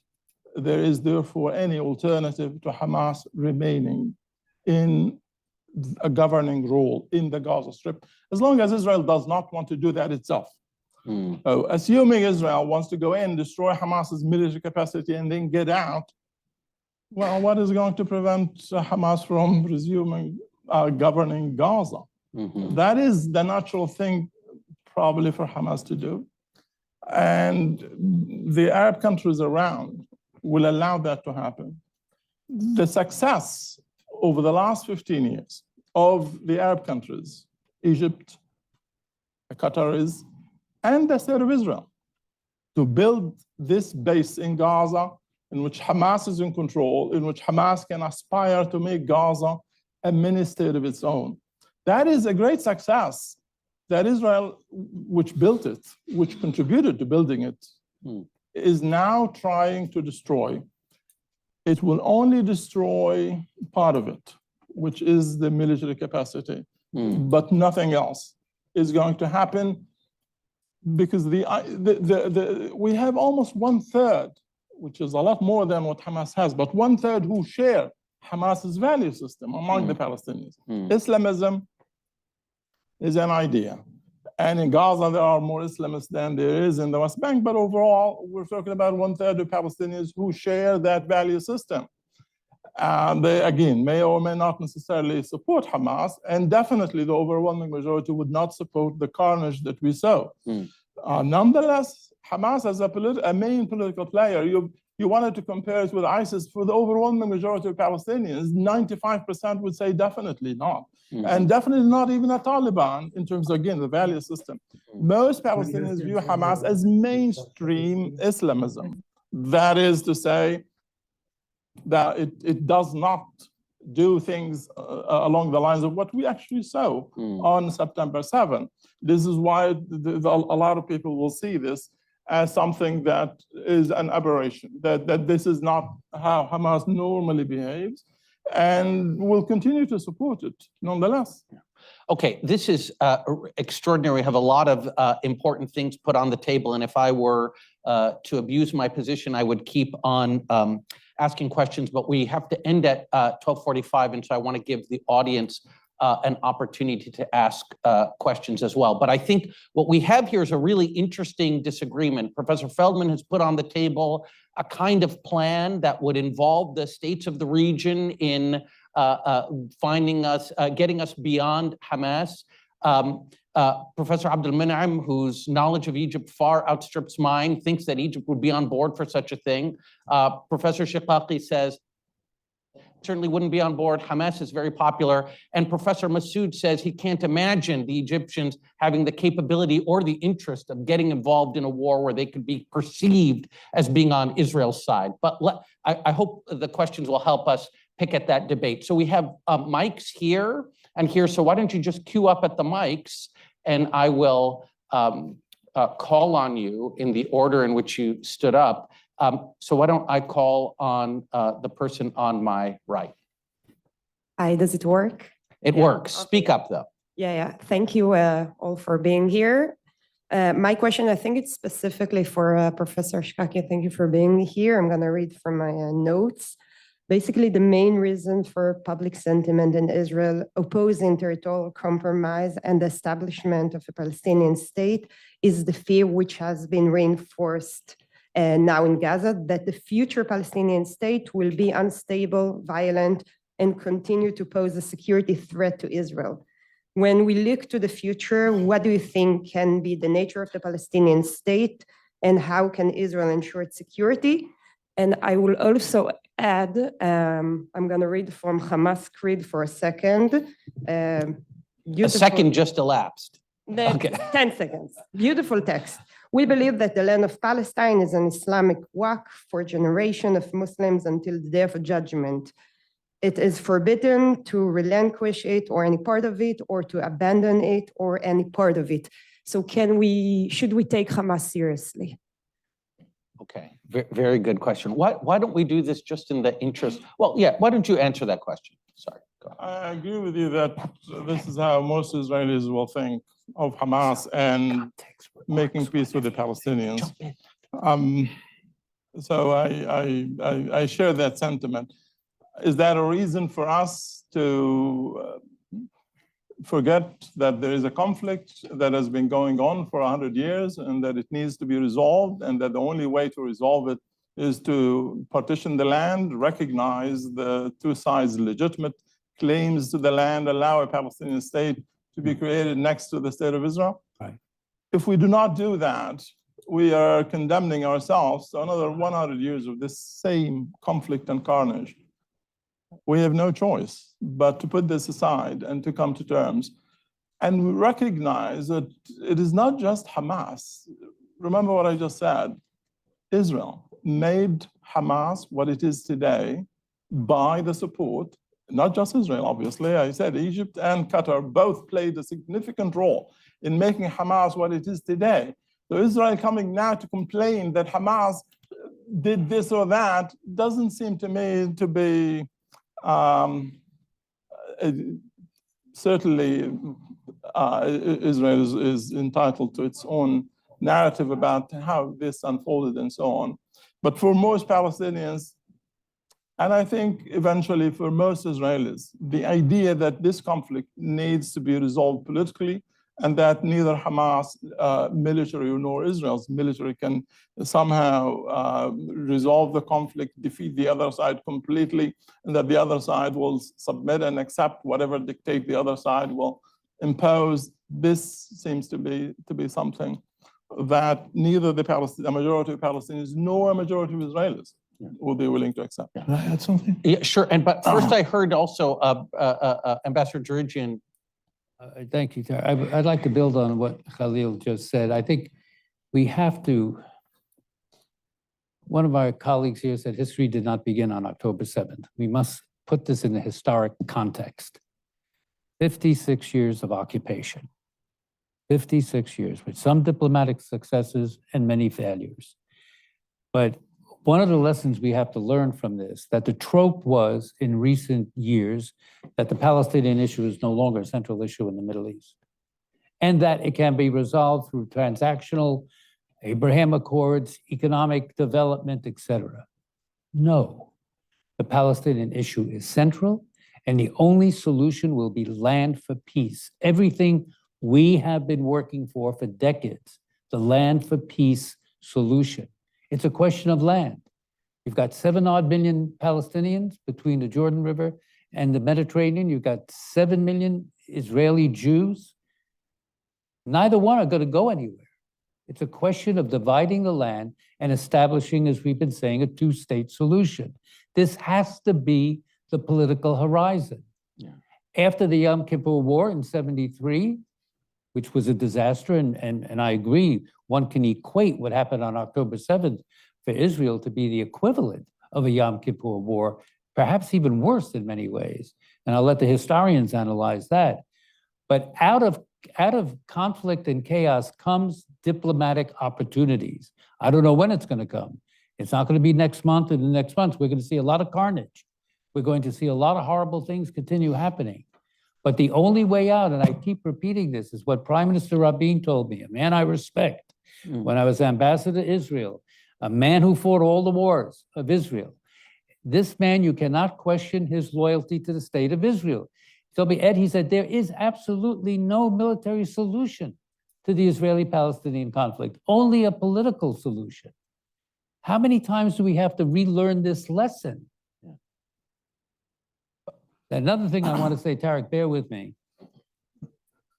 Speaker 6: there is therefore any alternative to Hamas remaining in a governing role in the Gaza Strip, as long as Israel does not want to do that itself. Assuming Israel wants to go in, destroy Hamas's military capacity, and then get out, well, what is going to prevent Hamas from resuming governing Gaza? That is the natural thing probably for Hamas to do. And the Arab countries around will allow that to happen. The success over the last 15 years of the Arab countries, Egypt, the Qataris, and the state of Israel, to build this base in Gaza in which Hamas is in control, in which Hamas can aspire to make Gaza a mini state of its own. That is a great success that Israel, which built it, which contributed to building it, is now trying to destroy. It will only destroy part of it, which is the military capacity, but nothing else is going to happen, because we have almost 1/3, which is a lot more than what Hamas has, but 1/3 who share Hamas's value system among the Palestinians. Islamism is an idea. And in Gaza, there are more Islamists than there is in the West Bank, but overall, we're talking about 1/3 of Palestinians who share that value system. They, again, may or may not necessarily support Hamas, and definitely the overwhelming majority would not support the carnage that we saw. Nonetheless, Hamas as a main political player, you wanted to compare it with ISIS, for the overwhelming majority of Palestinians, 95% would say definitely not. And definitely not even a Taliban in terms of, again, the value system. Most Palestinians view Hamas as mainstream Islamism. That is to say that it does not do things along the lines of what we actually saw on September 7. This is why a lot of people will see this as something that is an aberration, that this is not how Hamas normally behaves, and will continue to support it nonetheless.
Speaker 2: Okay, this is extraordinary. We have a lot of important things put on the table, and if I were to abuse my position, I would keep on asking questions, but we have to end at 12:45, and so I want to give the audience an opportunity to ask questions as well. But I think what we have here is a really interesting disagreement. Professor Feldman has put on the table a kind of plan that would involve the states of the region in getting us beyond Hamas. Professor Abdel Monem, whose knowledge of Egypt far outstrips mine, thinks that Egypt would be on board for such a thing. Professor Shikaki says, certainly wouldn't be on board. Hamas is very popular. And Professor Masoud says he can't imagine the Egyptians having the capability or the interest of getting involved in a war where they could be perceived as being on Israel's side. But I hope the questions will help us pick at that debate. So we have mics here and here. So why don't you just queue up at the mics, and I will call on you in the order in which you stood up. So why don't I call on the person on my right?
Speaker 7: Hi, does it work?
Speaker 2: It works.
Speaker 7: Okay.
Speaker 2: Speak up, though.
Speaker 7: Yeah. Thank you all for being here. My question, I think it's specifically for Professor Shikaki. Thank you for being here. I'm going to read from my notes. Basically, the main reason for public sentiment in Israel opposing territorial compromise and the establishment of a Palestinian state is the fear which has been reinforced now in Gaza, that the future Palestinian state will be unstable, violent, and continue to pose a security threat to Israel. When we look to the future, what do you think can be the nature of the Palestinian state, and how can Israel ensure its security? And I will also add, I'm going to read from Hamas Creed for a second.
Speaker 2: A second just elapsed.
Speaker 7: Okay. 10 seconds. Beautiful text. We believe that the land of Palestine is an Islamic waqf for generation of Muslims until the day of judgment. It is forbidden to relinquish it or any part of it, or to abandon it or any part of it. So should we take Hamas seriously?
Speaker 2: Okay, very good question. Why don't we do this just in the interest? Well, yeah, why don't you answer that question? Sorry, go ahead.
Speaker 6: I agree with you that this is how most Israelis will think of Hamas and making peace with the Palestinians. So I share that sentiment. Is that a reason for us to forget that there is a conflict that has been going on for 100 years and that it needs to be resolved, and that the only way to resolve it is to partition the land, recognize the two sides' legitimate claims to the land, allow a Palestinian state to be created next to the state of Israel?
Speaker 3: Right.
Speaker 6: If we do not do that, we are condemning ourselves to another 100 years of this same conflict and carnage. We have no choice but to put this aside and to come to terms. And we recognize that it is not just Hamas. Remember what I just said. Israel made Hamas what it is today by the support, not just Israel, obviously. I said Egypt and Qatar both played a significant role in making Hamas what it is today. So Israel coming now to complain that Hamas did this or that doesn't seem to me to be certainly Israel is entitled to its own narrative about how this unfolded and so on. But for most Palestinians, and I think eventually for most Israelis, the idea that this conflict needs to be resolved politically, and that neither Hamas military nor Israel's military can somehow resolve the conflict, defeat the other side completely, and that the other side will submit and accept whatever dictate the other side will impose. This seems to be something that neither the majority of Palestinians nor a majority of Israelis would be willing to accept.
Speaker 4: Can I add something?
Speaker 2: Yeah, sure. But first I heard also Ambassador Djerejian.
Speaker 3: Thank you, Tarek. I'd like to build on what Khalīl just said. I think we have to, one of our colleagues here said history did not begin on October 7th. We must put this in a historic context. 56 years of occupation, 56 years with some diplomatic successes and many failures. But one of the lessons we have to learn from this, that the trope was in recent years that the Palestinian issue is no longer a central issue in the Middle East, and that it can be resolved through transactional, Abraham Accords, economic development, etc. No, the Palestinian issue is central, and the only solution will be land for peace. Everything we have been working for decades, the land for peace solution. It's a question of land. You've got 7-odd million Palestinians between the Jordan River and the Mediterranean. You've got 7 million Israeli Jews. Neither one are going to go anywhere. It's a question of dividing the land and establishing, as we've been saying, a two-state solution. This has to be the political horizon.
Speaker 2: Yeah.
Speaker 3: After the Yom Kippur War in '73, which was a disaster, and I agree, one can equate what happened on October 7th for Israel to be the equivalent of a Yom Kippur War, perhaps even worse in many ways. And I'll let the historians analyze that. But out of conflict and chaos comes diplomatic opportunities. I don't know when it's going to come. It's not going to be next month or the next month. We're going to see a lot of carnage. We're going to see a lot of horrible things continue happening. But the only way out, and I keep repeating this, is what Prime Minister Rabin told me, a man I respect, when I was ambassador to Israel, a man who fought all the wars of Israel. This man, you cannot question his loyalty to the state of Israel. He told me, Ed, he said, there is absolutely no military solution to the Israeli-Palestinian conflict, only a political solution. How many times do we have to relearn this lesson? Another thing I want to say, Tarek, bear with me.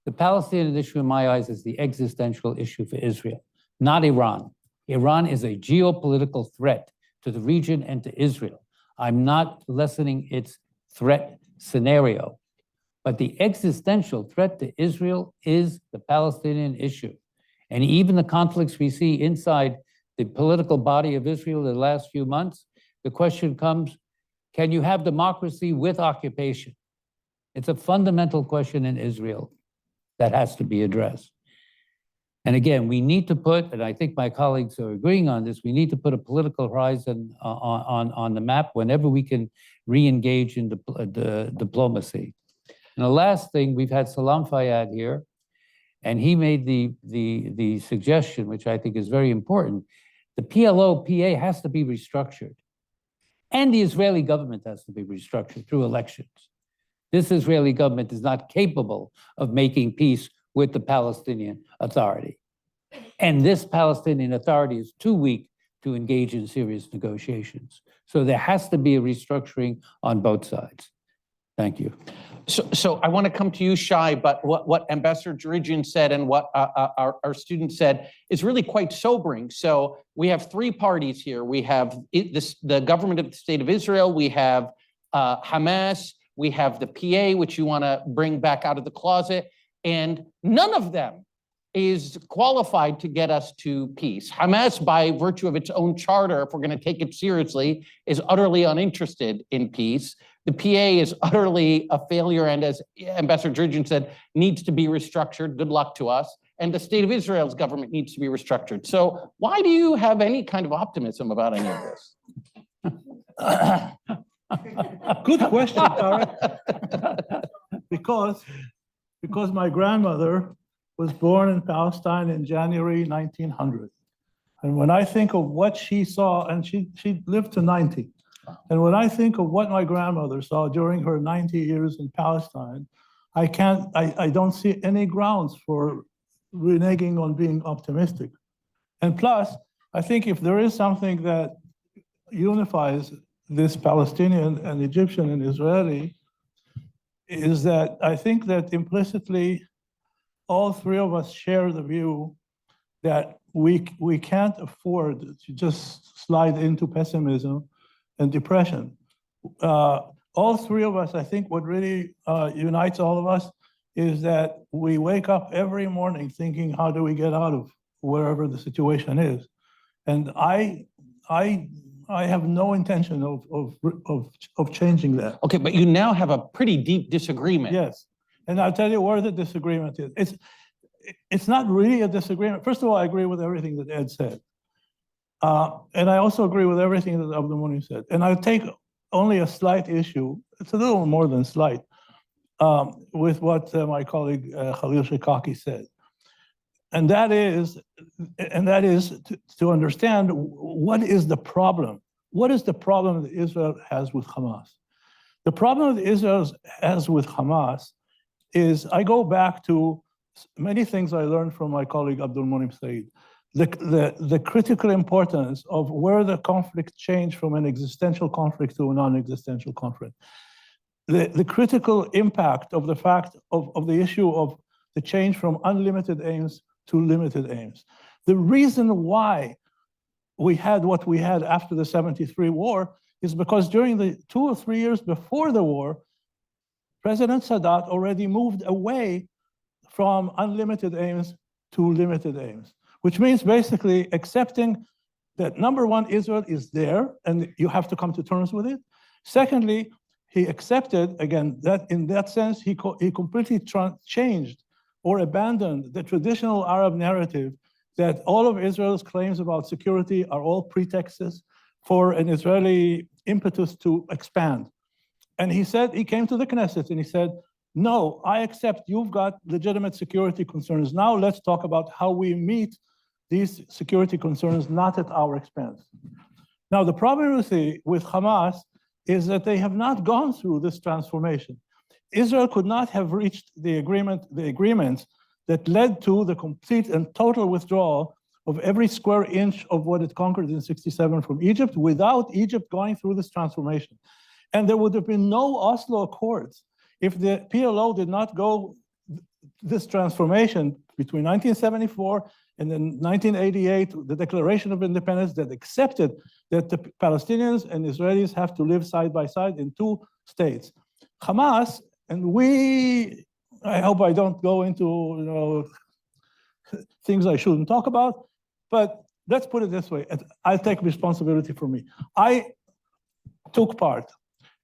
Speaker 3: The Palestinian issue, in my eyes, is the existential issue for Israel, not Iran. Iran is a geopolitical threat to the region and to Israel. I'm not lessening its threat scenario, but the existential threat to Israel is the Palestinian issue. And even the conflicts we see inside the political body of Israel in the last few months, the question comes, can you have democracy with occupation? It's a fundamental question in Israel that has to be addressed. And again, we need to put, and I think my colleagues are agreeing on this, we need to put a political horizon on the map whenever we can re-engage in diplomacy. And the last thing, we've had Salam Fayyad here, and he made the suggestion, which I think is very important. The PLO-PA has to be restructured. And the Israeli government has to be restructured through elections. This Israeli government is not capable of making peace with the Palestinian Authority. And this Palestinian Authority is too weak to engage in serious negotiations. So there has to be a restructuring on both sides. Thank you.
Speaker 2: So I want to come to you, Shai, but what Ambassador Djerejian said and what our student said is really quite sobering. So we have three parties here. We have the government of the State of Israel, we have Hamas, we have the PA, which you want to bring back out of the closet, and none of them is qualified to get us to peace. Hamas, by virtue of its own charter, if we're going to take it seriously, is utterly uninterested in peace. The PA is utterly a failure, and as Ambassador Djerejian said, needs to be restructured. Good luck to us. And the State of Israel's government needs to be restructured. So why do you have any kind of optimism about any of this?
Speaker 4: Good question, Tarek. Because my grandmother was born in Palestine in January 1900. And when I think of what she saw, and she lived to 90. And when I think of what my grandmother saw during her 90 years in Palestine, I don't see any grounds for reneging on being optimistic. And plus, I think if there is something that unifies this Palestinian and Egyptian and Israeli, is that I think that implicitly all three of us share the view that we can't afford to just slide into pessimism and depression. All three of us, I think what really unites all of us is that we wake up every morning thinking, how do we get out of wherever the situation is? And I have no intention of changing that.
Speaker 2: Okay, but you now have a pretty deep disagreement.
Speaker 4: Yes, and I'll tell you where the disagreement is. It's not really a disagreement. First of all, I agree with everything that Ed said. And I also agree with everything that Abdel Monem said. And I'll take only a slight issue, it's a little more than slight, with what my colleague Khalīl Shikaki said. And that is to understand what is the problem. What is the problem that Israel has with Hamas? The problem that Israel has with Hamas is, I go back to many things I learned from my colleague Abdel Monem Said. The critical importance of where the conflict changed from an existential conflict to a non-existential conflict. The critical impact of the fact of the issue of the change from unlimited aims to limited aims. The reason why we had what we had after the 73 war is because during the 2 or 3 years before the war, President Sadat already moved away from unlimited aims to limited aims, which means basically accepting that, number one, Israel is there and you have to come to terms with it. Secondly, he accepted, again, that in that sense, he completely changed or abandoned the traditional Arab narrative that all of Israel's claims about security are all pretexts for an Israeli impetus to expand. And he said, he came to the Knesset and he said, no, I accept you've got legitimate security concerns. Now let's talk about how we meet these security concerns, not at our expense. Now, the problem with Hamas is that they have not gone through this transformation. Israel could not have reached the agreements that led to the complete and total withdrawal of every square inch of what it conquered in '67 from Egypt without Egypt going through this transformation. And there would have been no Oslo Accords if the PLO did not go this transformation between 1974 and then 1988, the Declaration of Independence that accepted that the Palestinians and Israelis have to live side by side in two states. Hamas, and I hope I don't go into things I shouldn't talk about, but let's put it this way, I'll take responsibility for me. I took part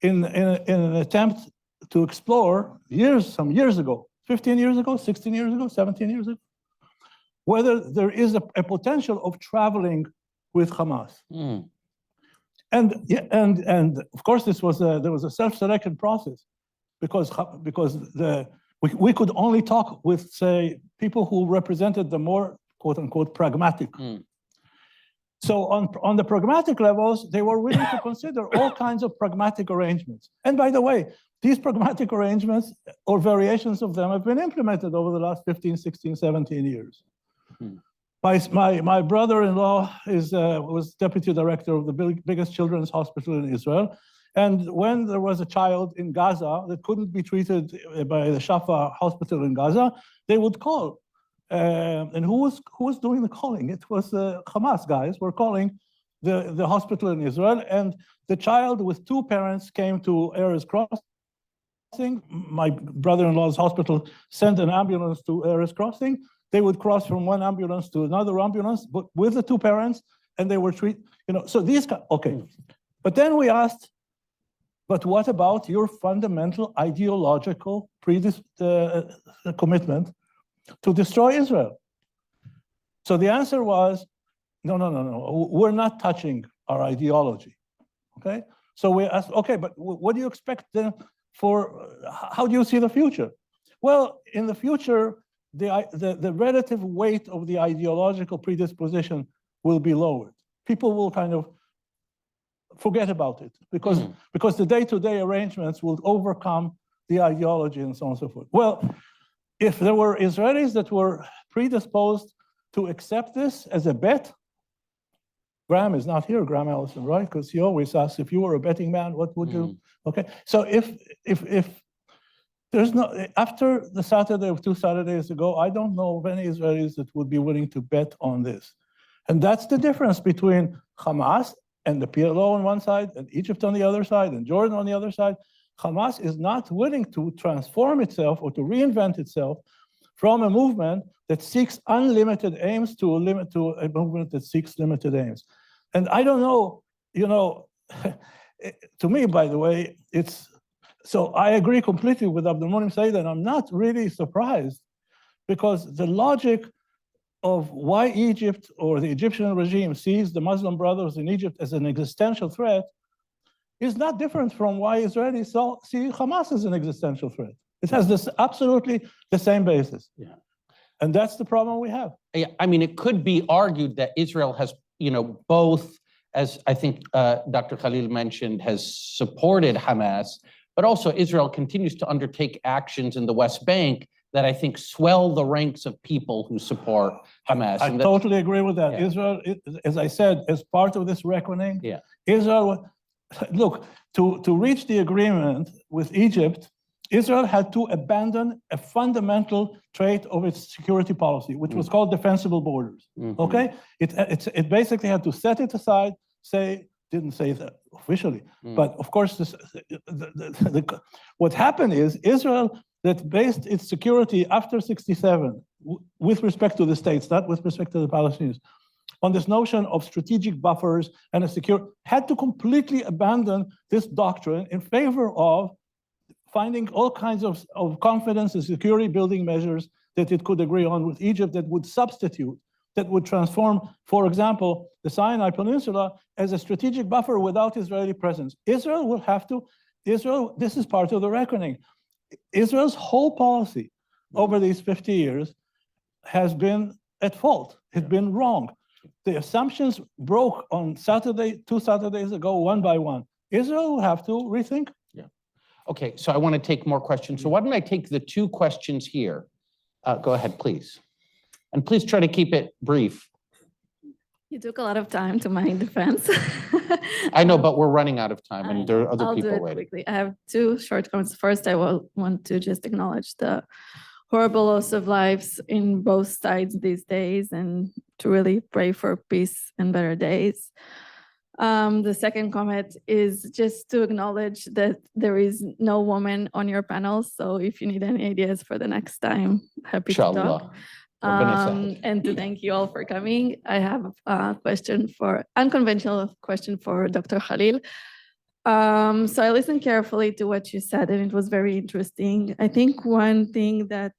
Speaker 4: in an attempt to explore some years ago, 15 years ago, 16 years ago, 17 years ago, whether there is a potential of traveling with Hamas. And of course, there was a self-selection process because we could only talk with, say, people who represented the more, quote unquote, pragmatic. So on the pragmatic levels, they were willing to consider all kinds of pragmatic arrangements. And by the way, these pragmatic arrangements or variations of them have been implemented over the last 15, 16, 17 years. My brother-in-law was deputy director of the biggest children's hospital in Israel. And when there was a child in Gaza that couldn't be treated by the Shafa hospital in Gaza, they would call. And who was doing the calling? It was Hamas guys were calling the hospital in Israel. And the child with two parents came to Erez Crossing. My brother-in-law's hospital sent an ambulance to Erez Crossing. They would cross from one ambulance to another ambulance, but with the two parents, and they were treated, so these guys, okay. But then we asked, but what about your fundamental ideological commitment to destroy Israel? So the answer was, no, we're not touching our ideology, okay? So we asked, okay, but what do you expect then how do you see the future? Well, in the future, the relative weight of the ideological predisposition will be lowered. People will kind of forget about it because the day-to-day arrangements will overcome the ideology and so on and so forth. Well, if there were Israelis that were predisposed to accept this as a bet, Graham is not here, Graham Allison, right? Because he always asks, if you were a betting man, what would you? Okay, so if There's no, after the Saturday of 2 Saturdays ago, I don't know of any Israelis that would be willing to bet on this. And that's the difference between Hamas and the PLO on one side, and Egypt on the other side, and Jordan on the other side. Hamas is not willing to transform itself or to reinvent itself from a movement that seeks unlimited aims to a movement that seeks limited aims. And I don't know, to me, by the way, so I agree completely with Abdel Monem Said, and I'm not really surprised, because the logic of why Egypt or the Egyptian regime sees the Muslim Brothers in Egypt as an existential threat is not different from why Israelis see Hamas as an existential threat. It has this absolutely the same basis.
Speaker 2: Yeah.
Speaker 4: And that's the problem we have.
Speaker 2: Yeah, I mean, it could be argued that Israel has, both, as I think Dr. Khalīl mentioned, has supported Hamas, but also Israel continues to undertake actions in the West Bank that I think swell the ranks of people who support Hamas.
Speaker 4: I totally agree with that.
Speaker 2: Yeah.
Speaker 4: Israel, as I said, as part of this reckoning,
Speaker 2: Yeah.
Speaker 4: Israel, look, to reach the agreement with Egypt, Israel had to abandon a fundamental trait of its security policy, which was called defensible borders.
Speaker 2: Mhm.
Speaker 4: Okay? It basically had to set it aside, didn't say that officially, but of course, what happened is Israel that based its security after 67 with respect to the states, not with respect to the Palestinians, on this notion of strategic buffers and had to completely abandon this doctrine in favor of finding all kinds of confidence and security building measures that it could agree on with Egypt that would substitute, that would transform, for example, the Sinai Peninsula as a strategic buffer without Israeli presence. Israel will have to, this is part of the reckoning. Israel's whole policy over these 50 years has been at fault. It's been wrong. The assumptions broke on 2 Saturdays ago, one by one. Israel will have to rethink.
Speaker 2: Yeah. Okay, so I want to take more questions. So why don't I take the 2 questions here? Go ahead, please. And please try to keep it brief.
Speaker 8: You took a lot of time to my defense.
Speaker 2: I know, but we're running out of time and there are other
Speaker 8: I'll
Speaker 2: people
Speaker 8: do it
Speaker 2: waiting.
Speaker 8: quickly. I have 2 short comments. First, I will want to just acknowledge the horrible loss of lives in both sides these days and to really pray for peace and better days. The second comment is just to acknowledge that there is no woman on your panel. So if you need any ideas for the next time, happy to talk.
Speaker 2: Inshallah.
Speaker 8: And to thank you all for coming. I have a unconventional question for Dr. Khalīl. So I listened carefully to what you said, and it was very interesting. I think one thing that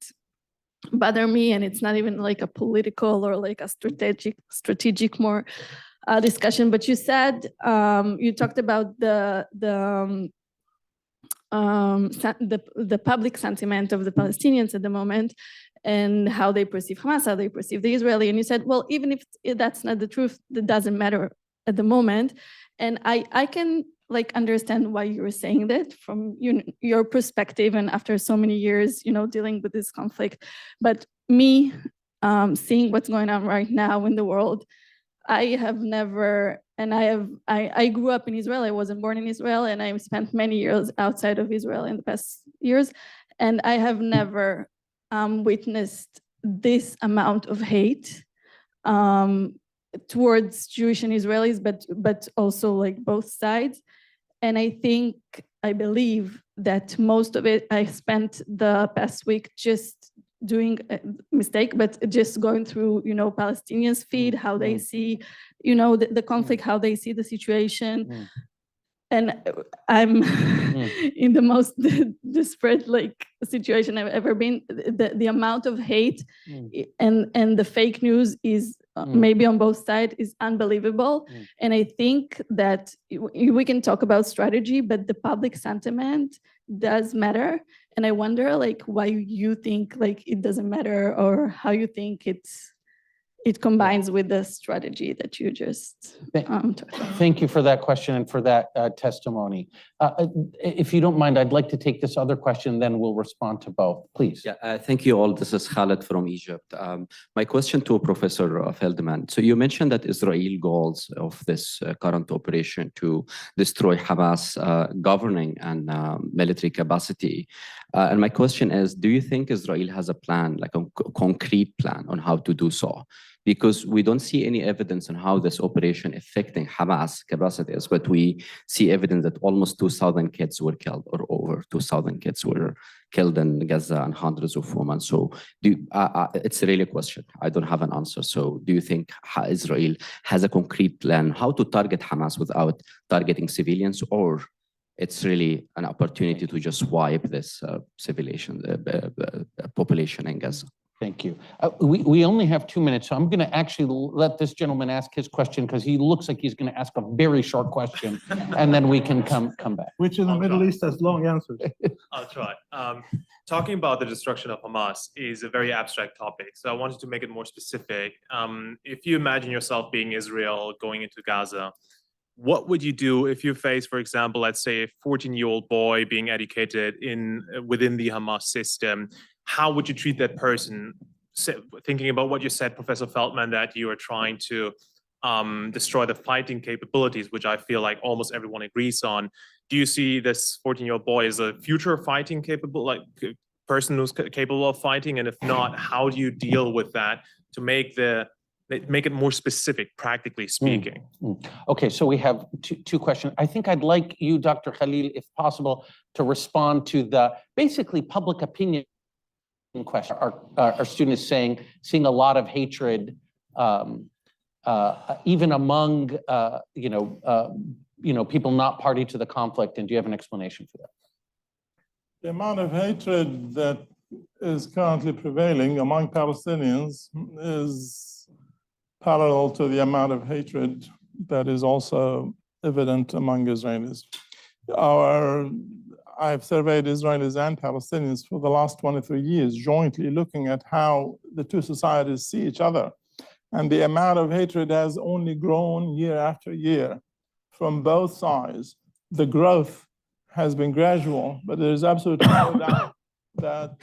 Speaker 8: bothered me, and it's not even like a political or like a strategic more discussion, but you said, you talked about the public sentiment of the Palestinians at the moment, and how they perceive Hamas, how they perceive the Israeli. And you said, well, even if that's not the truth, that doesn't matter at the moment. And I can understand why you were saying that from your perspective and after so many years, dealing with this conflict. But me seeing what's going on right now in the world, I have never, and I grew up in Israel. I wasn't born in Israel, and I spent many years outside of Israel in the past years. And I have never witnessed this amount of hate towards Jewish and Israelis, but also like both sides. And I believe that most of it, I spent the past week just doing a mistake, but just going through, Palestinians' feed, how they see, the conflict, how they see the situation. And I'm in the most desperate situation I've ever been. The amount of hate and the fake news is maybe on both sides is unbelievable. And I think that we can talk about strategy, but the public sentiment does matter. And I wonder why you think it doesn't matter, or how you think it combines with the strategy that you just talked about.
Speaker 2: Thank you for that question and for that testimony. If you don't mind, I'd like to take this other question, then we'll respond to both, please.
Speaker 9: Yeah, thank you all. This is Khaled from Egypt. My question to Professor Feldman. So you mentioned that Israel goals of this current operation to destroy Hamas governing and military capacity. And my question is, do you think Israel has a plan, like a concrete plan on how to do so? Because we don't see any evidence on how this operation affecting Hamas capacities, but we see evidence that almost 2,000 kids were killed, or over 2,000 kids were killed in Gaza and hundreds of women. So it's really a question. I don't have an answer. So do you think Israel has a concrete plan how to target Hamas without targeting civilians, or it's really an opportunity to just wipe this civilian population in Gaza?
Speaker 2: Thank you. We only have 2 minutes, so I'm going to actually let this gentleman ask his question because he looks like he's going to ask a very short question, and then we can come back.
Speaker 4: Which in the Middle East has long answers.
Speaker 10: I'll try. Talking about the destruction of Hamas is a very abstract topic, so I wanted to make it more specific. If you imagine yourself being Israel going into Gaza, what would you do if you face, for example, let's say a 14-year-old boy being educated within the Hamas system? How would you treat that person? Thinking about what you said, Professor Feldman, that you are trying to destroy the fighting capabilities, which I feel like almost everyone agrees on. Do you see this 14-year-old boy as a future fighting person who's capable of fighting? And if not, how do you deal with that to make it more specific, practically speaking?
Speaker 2: Okay, so we have two questions. I think I'd like you, Dr. Khalīl, if possible, to respond to the basically public opinion question. Our student is seeing a lot of hatred, even among people not party to the conflict. And do you have an explanation for that?
Speaker 6: The amount of hatred that is currently prevailing among Palestinians is parallel to the amount of hatred that is also evident among Israelis. I've surveyed Israelis and Palestinians for the last 23 years, jointly looking at how the two societies see each other. And the amount of hatred has only grown year after year from both sides. The growth has been gradual, but there is absolutely no doubt that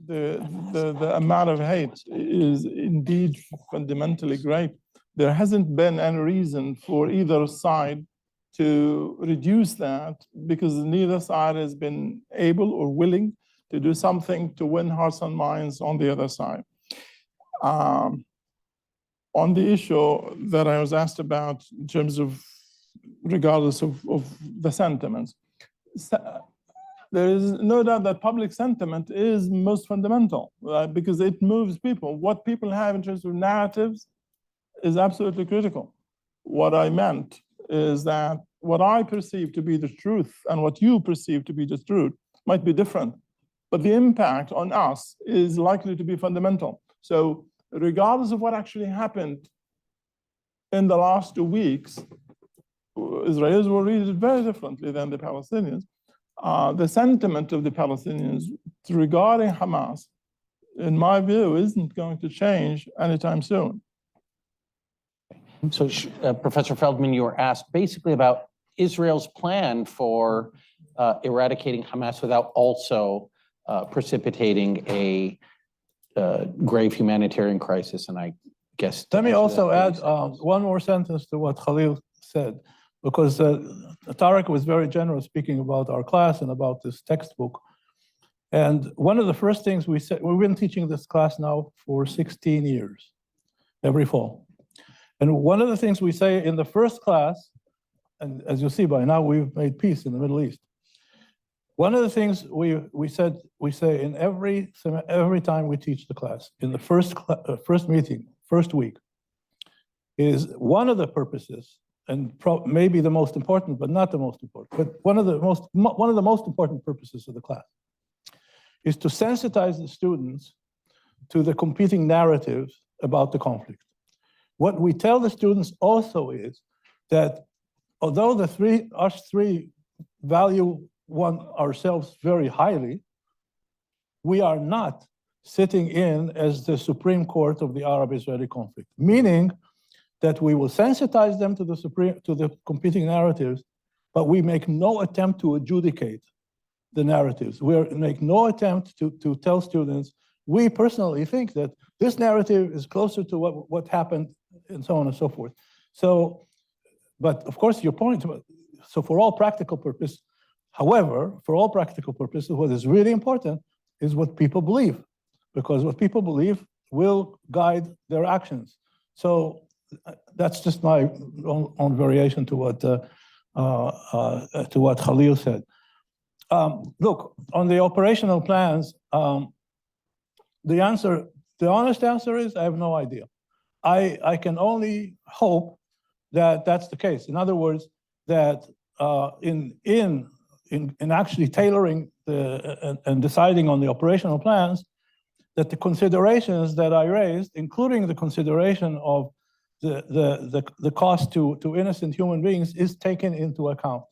Speaker 6: the amount of hate is indeed fundamentally great. There hasn't been any reason for either side to reduce that, because neither side has been able or willing to do something to win hearts and minds on the other side. On the issue that I was asked about in terms of, regardless of the sentiments, there is no doubt that public sentiment is most fundamental, because it moves people. What people have in terms of narratives is absolutely critical. What I meant is that what I perceive to be the truth and what you perceive to be the truth might be different, but the impact on us is likely to be fundamental. So regardless of what actually happened in the last 2 weeks, Israelis will read it very differently than the Palestinians. The sentiment of the Palestinians regarding Hamas, in my view, isn't going to change anytime soon.
Speaker 2: So, Professor Feldman, you were asked basically about Israel's plan for eradicating Hamas without also precipitating a grave humanitarian crisis. And I guess
Speaker 4: let me also add one more sentence to what Khalīl said, because Tarek was very generous speaking about our class and about this textbook. And one of the first things we said, we've been teaching this class now for 16 years, every fall. And one of the things we say in the first class, and as you see by now, we've made peace in the Middle East. One of the things we say in every time we teach the class, in the first meeting, first week, is one of the purposes, and maybe the most important, but not the most important, but one of the most important purposes of the class is to sensitize the students to the competing narratives about the conflict. What we tell the students also is that although us three value ourselves very highly, we are not sitting in as the Supreme Court of the Arab-Israeli conflict, meaning that we will sensitize them to the competing narratives, but we make no attempt to adjudicate the narratives. We make no attempt to tell students, we personally think that this narrative is closer to what happened, and so on and so forth. So, but of course, your point, so for all practical purposes, however, for all practical purposes, what is really important is what people believe, because what people believe will guide their actions. So that's just my own variation to what Khalīl said. Look, on the operational plans, the honest answer is I have no idea. I can only hope that that's the case. In other words, that in actually tailoring and deciding on the operational plans, that the considerations that I raised, including the consideration of the cost to innocent human beings, is taken into account.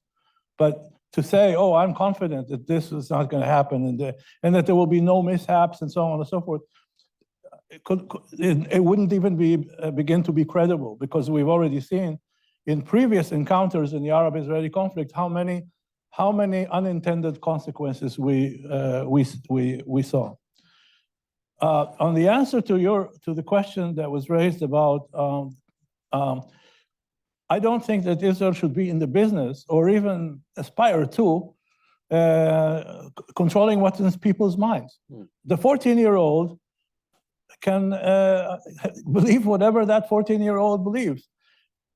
Speaker 4: But to say, oh, I'm confident that this is not going to happen and that there will be no mishaps and so on and so forth, it wouldn't even begin to be credible, because we've already seen in previous encounters in the Arab-Israeli conflict how many unintended consequences we saw. On the answer to the question that was raised about, I don't think that Israel should be in the business or even aspire to controlling what's in people's minds. The 14-year-old can believe whatever that 14-year-old believes.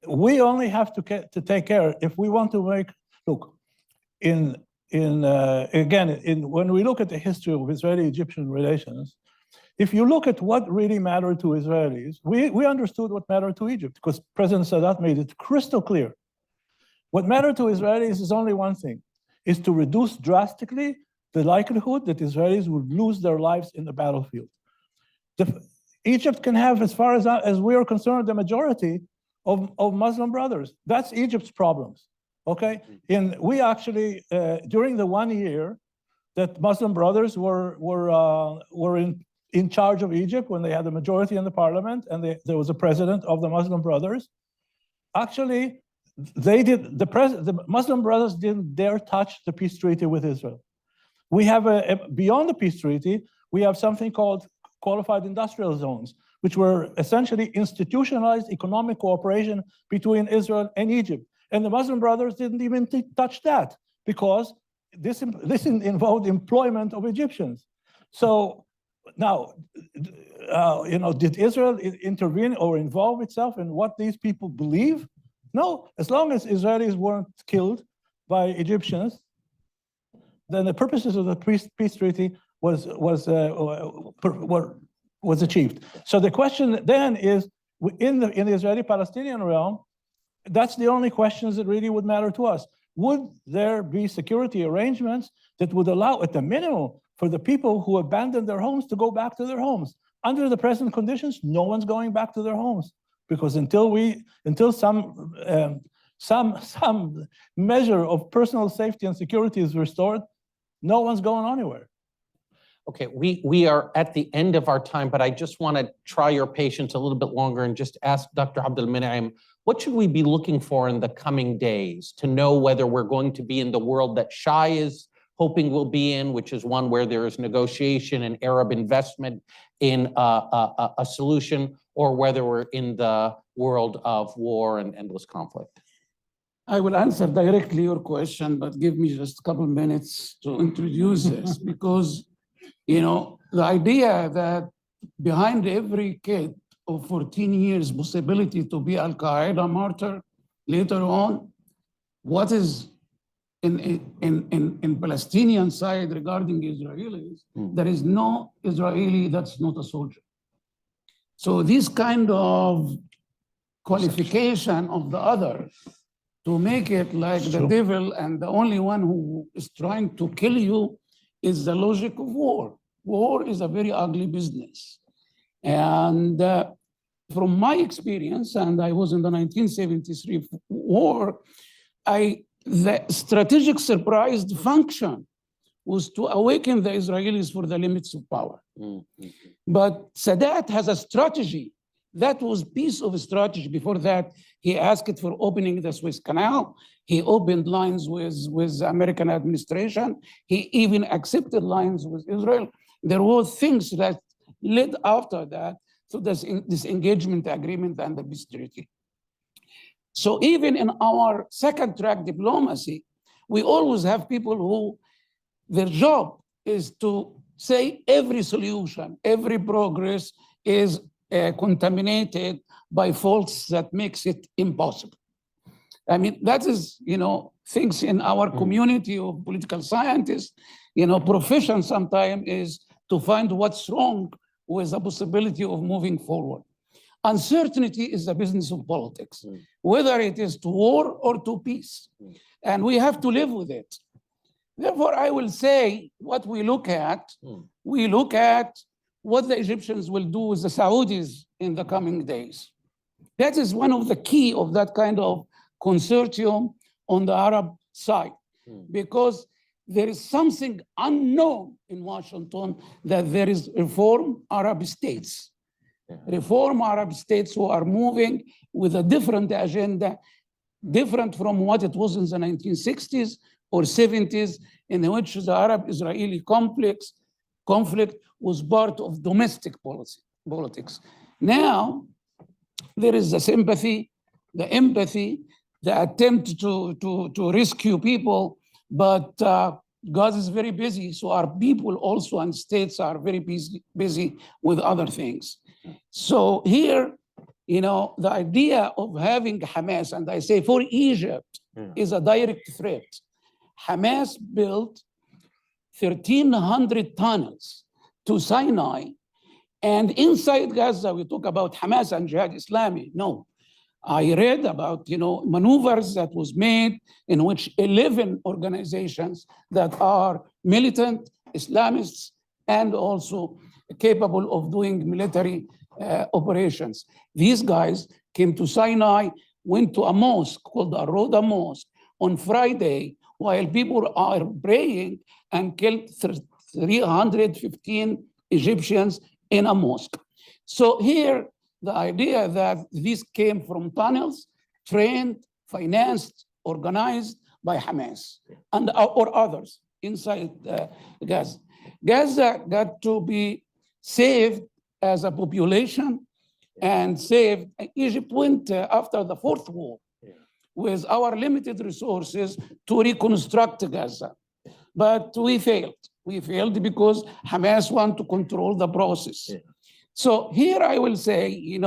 Speaker 4: We only have to take care if we want to make, look, when we look at the history of Israeli-Egyptian relations, if you look at what really mattered to Israelis, we understood what mattered to Egypt, because President Sadat made it crystal clear. What mattered to Israelis is only one thing, is to reduce drastically the likelihood that Israelis would lose their lives in the battlefield. Egypt can have, as far as we are concerned, the majority of Muslim brothers. That's Egypt's problems, okay? And we actually, during the 1 year that Muslim brothers were in charge of Egypt, when they had the majority in the parliament and there was a president of the Muslim brothers, actually, the Muslim brothers didn't dare touch the peace treaty with Israel. We have beyond the peace treaty, we have something called qualified industrial zones, which were essentially institutionalized economic cooperation between Israel and Egypt. And the Muslim brothers didn't even touch that, because this involved employment of Egyptians. So now, did Israel intervene or involve itself in what these people believe? No, as long as Israelis weren't killed by Egyptians, then the purposes of the peace treaty was achieved. So the question then is, in the Israeli-Palestinian realm, that's the only questions that really would matter to us. Would there be security arrangements that would allow, at the minimum, for the people who abandoned their homes to go back to their homes? Under the present conditions, no one's going back to their homes, because until some measure of personal safety and security is restored, no one's going anywhere.
Speaker 2: Okay, we are at the end of our time, but I just want to try your patience a little bit longer and just ask Dr. Abdel Monem, what should we be looking for in the coming days to know whether we're going to be in the world that Shai is hoping we'll be in, which is one where there is negotiation and Arab investment in a solution, or whether we're in the world of war and endless conflict?
Speaker 5: I will answer directly your question, but give me just a couple minutes to introduce this, because the idea that behind every kid of 14 years possibility to be Al-Qaeda martyr later on, what is in Palestinian side regarding Israelis, there is no Israeli that's not a soldier. So this kind of qualification of the other to make it like the devil and the only one who is trying to kill you is the logic of war. War is a very ugly business. And from my experience, and I was in the 1973 war, the strategic surprise function was to awaken the Israelis for the limits of power. But Sadat has a strategy. That was piece of a strategy. Before that, he asked for opening the Suez Canal. He opened lines with the American administration. He even accepted lines with Israel. There were things that led after that to this engagement agreement and the peace treaty. So even in our second track diplomacy, we always have people who their job is to say every solution, every progress is contaminated by faults that makes it impossible. I mean, that is, things in our community of political scientists, profession sometimes is to find what's wrong with the possibility of moving forward. Uncertainty is the business of politics, whether it is to war or to peace. And we have to live with it. Therefore, I will say what we look at what the Egyptians will do with the Saudis in the coming days. That is one of the key of that kind of consortium on the Arab side, because there is something unknown in Washington that there is reform Arab states. Reform Arab states who are moving with a different agenda, different from what it was in the 1960s or 70s, in which the Arab-Israeli conflict was part of domestic politics. Now, there is the sympathy, the empathy, the attempt to rescue people, but God is very busy, so our people also and states are very busy with other things. So here, the idea of having Hamas, and I say for Egypt, is a direct threat. Hamas built 1,300 tunnels to Sinai, and inside Gaza, we talk about Hamas and Jihad Islami. No, I read about maneuvers that was made in which 11 organizations that are militant Islamists and also capable of doing military operations. These guys came to Sinai, went to a mosque called the Roda Mosque on Friday while people are praying and killed 315 Egyptians in a mosque. So here, the idea that these came from tunnels, trained, financed, organized by Hamas and or others inside Gaza. Gaza got to be saved as a population and saved. Egypt went after the fourth war with our limited resources to reconstruct Gaza. But we failed. We failed because Hamas want to control the process. So here I will say,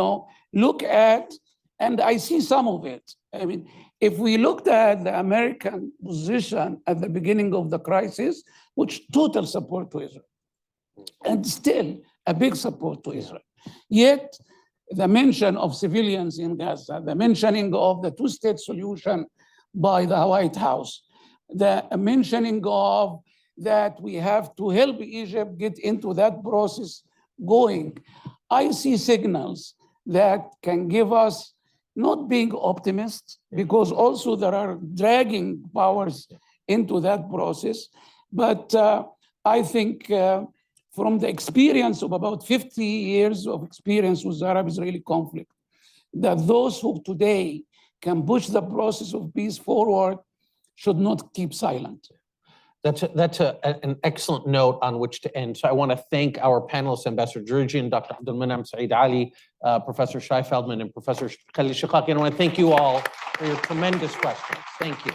Speaker 5: look at, and I see some of it. I mean, if we looked at the American position at the beginning of the crisis, which total support to Israel, and still a big support to Israel. Yet the mention of civilians in Gaza, the mentioning of the two-state solution by the White House, the mentioning of that we have to help Egypt get into that process going. I see signals that can give us not being optimists, because also there are dragging powers into that process. But I think from the experience of about 50 years of experience with the Arab-Israeli conflict, that those who today can push the process of peace forward should not keep silent.
Speaker 2: That's an excellent note on which to end. So I want to thank our panelists, Ambassador Djerejian, Dr. Abdel Monem Said Aly, Professor Shai Feldman, and Professor Khalīl Shikaki. And I want to thank you all for your tremendous questions. Thank you.